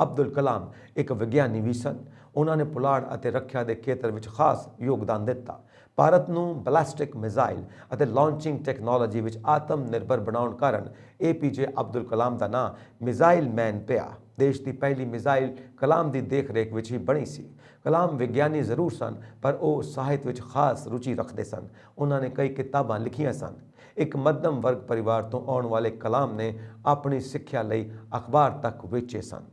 ਅਬਦੁਲ ਕਲਾਮ ਇੱਕ ਵਿਗਿਆਨੀ ਵੀ ਸਨ। ਉਹਨਾਂ ਨੇ ਪੁਲਾੜ ਅਤੇ ਰੱਖਿਆ ਦੇ ਖੇਤਰ ਵਿੱਚ ਖਾਸ ਯੋਗਦਾਨ ਦਿੱਤਾ। ਭਾਰਤ ਨੂੰ ਬੈਲਿਸਟਿਕ ਮਿਜ਼ਾਈਲ ਅਤੇ ਲਾਂਚਿੰਗ ਟੈਕਨੋਲੋਜੀ ਵਿੱਚ ਆਤਮ ਨਿਰਭਰ ਬਣਾਉਣ ਕਾਰਨ APJ ਅਬਦੁਲ ਕਲਾਮ ਦਾ ਨਾਂ ਮਿਜ਼ਾਈਲ ਮੈਨ ਪਿਆ। ਦੇਸ਼ ਦੀ ਪਹਿਲੀ ਮਿਜ਼ਾਈਲ ਕਲਾਮ ਦੀ ਦੇਖ-ਰੇਖ ਵਿੱਚ ਹੀ ਬਣੀ ਸੀ। ਕਲਾਮ ਵਿਗਿਆਨੀ ਜ਼ਰੂਰ ਸਨ, ਪਰ ਉਹ ਸਾਹਿਤ ਵਿੱਚ ਖਾਸ ਰੁਚੀ ਰੱਖਦੇ ਸਨ। ਉਹਨਾਂ ਨੇ ਕਈ ਕਿਤਾਬਾਂ ਲਿਖੀਆਂ ਸਨ। ਇੱਕ ਮੱਧਮ ਵਰਗ ਪਰਿਵਾਰ ਤੋਂ ਆਉਣ ਵਾਲੇ ਕਲਾਮ ਨੇ ਆਪਣੀ ਸਿੱਖਿਆ ਲਈ ਅਖਬਾਰ ਤੱਕ ਵੇਚੇ ਸਨ।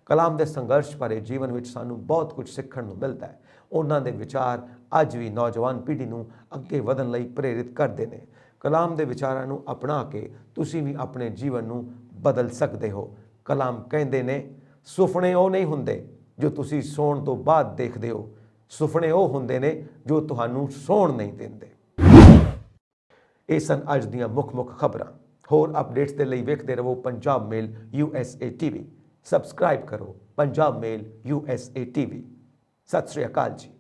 ਕਲਾਮ ਦੇ ਸੰਘਰਸ਼ ਭਰੇ ਜੀਵਨ ਵਿੱਚ ਸਾਨੂੰ ਬਹੁਤ ਕੁਝ ਸਿੱਖਣ ਨੂੰ ਮਿਲਦਾ ਹੈ। ਉਹਨਾਂ ਦੇ ਵਿਚਾਰ ਅੱਜ ਵੀ ਨੌਜਵਾਨ ਪੀੜ੍ਹੀ ਨੂੰ ਅੱਗੇ ਵਧਣ ਲਈ ਪ੍ਰੇਰਿਤ ਕਰਦੇ ਨੇ। ਕਲਾਮ ਦੇ ਵਿਚਾਰਾਂ ਨੂੰ ਅਪਣਾ ਕੇ ਤੁਸੀਂ ਵੀ ਆਪਣੇ ਜੀਵਨ ਨੂੰ ਬਦਲ ਸਕਦੇ ਹੋ। ਕਲਾਮ ਕਹਿੰਦੇ ਨੇ, ਸੁਪਨੇ ਉਹ ਨਹੀਂ ਹੁੰਦੇ ਜੋ ਤੁਸੀਂ ਸੌਣ ਤੋਂ ਬਾਅਦ ਦੇਖਦੇ ਹੋ, ਸੁਪਨੇ ਉਹ ਹੁੰਦੇ ਨੇ ਜੋ ਤੁਹਾਨੂੰ ਸੌਣ ਨਹੀਂ ਦਿੰਦੇ। ਇਹ ਸਨ ਅੱਜ ਦੀਆਂ ਮੁੱਖ ਖਬਰਾਂ। ਹੋਰ ਅਪਡੇਟਸ ਦੇ ਲਈ ਵੇਖਦੇ ਰਹੋ ਪੰਜਾਬ ਮੇਲ USA TV। ਸਬਸਕ੍ਰਾਈਬ ਕਰੋ ਪੰਜਾਬ ਮੇਲ USA TV। ਸਤਿ ਸ਼੍ਰੀ ਅਕਾਲ ਜੀ।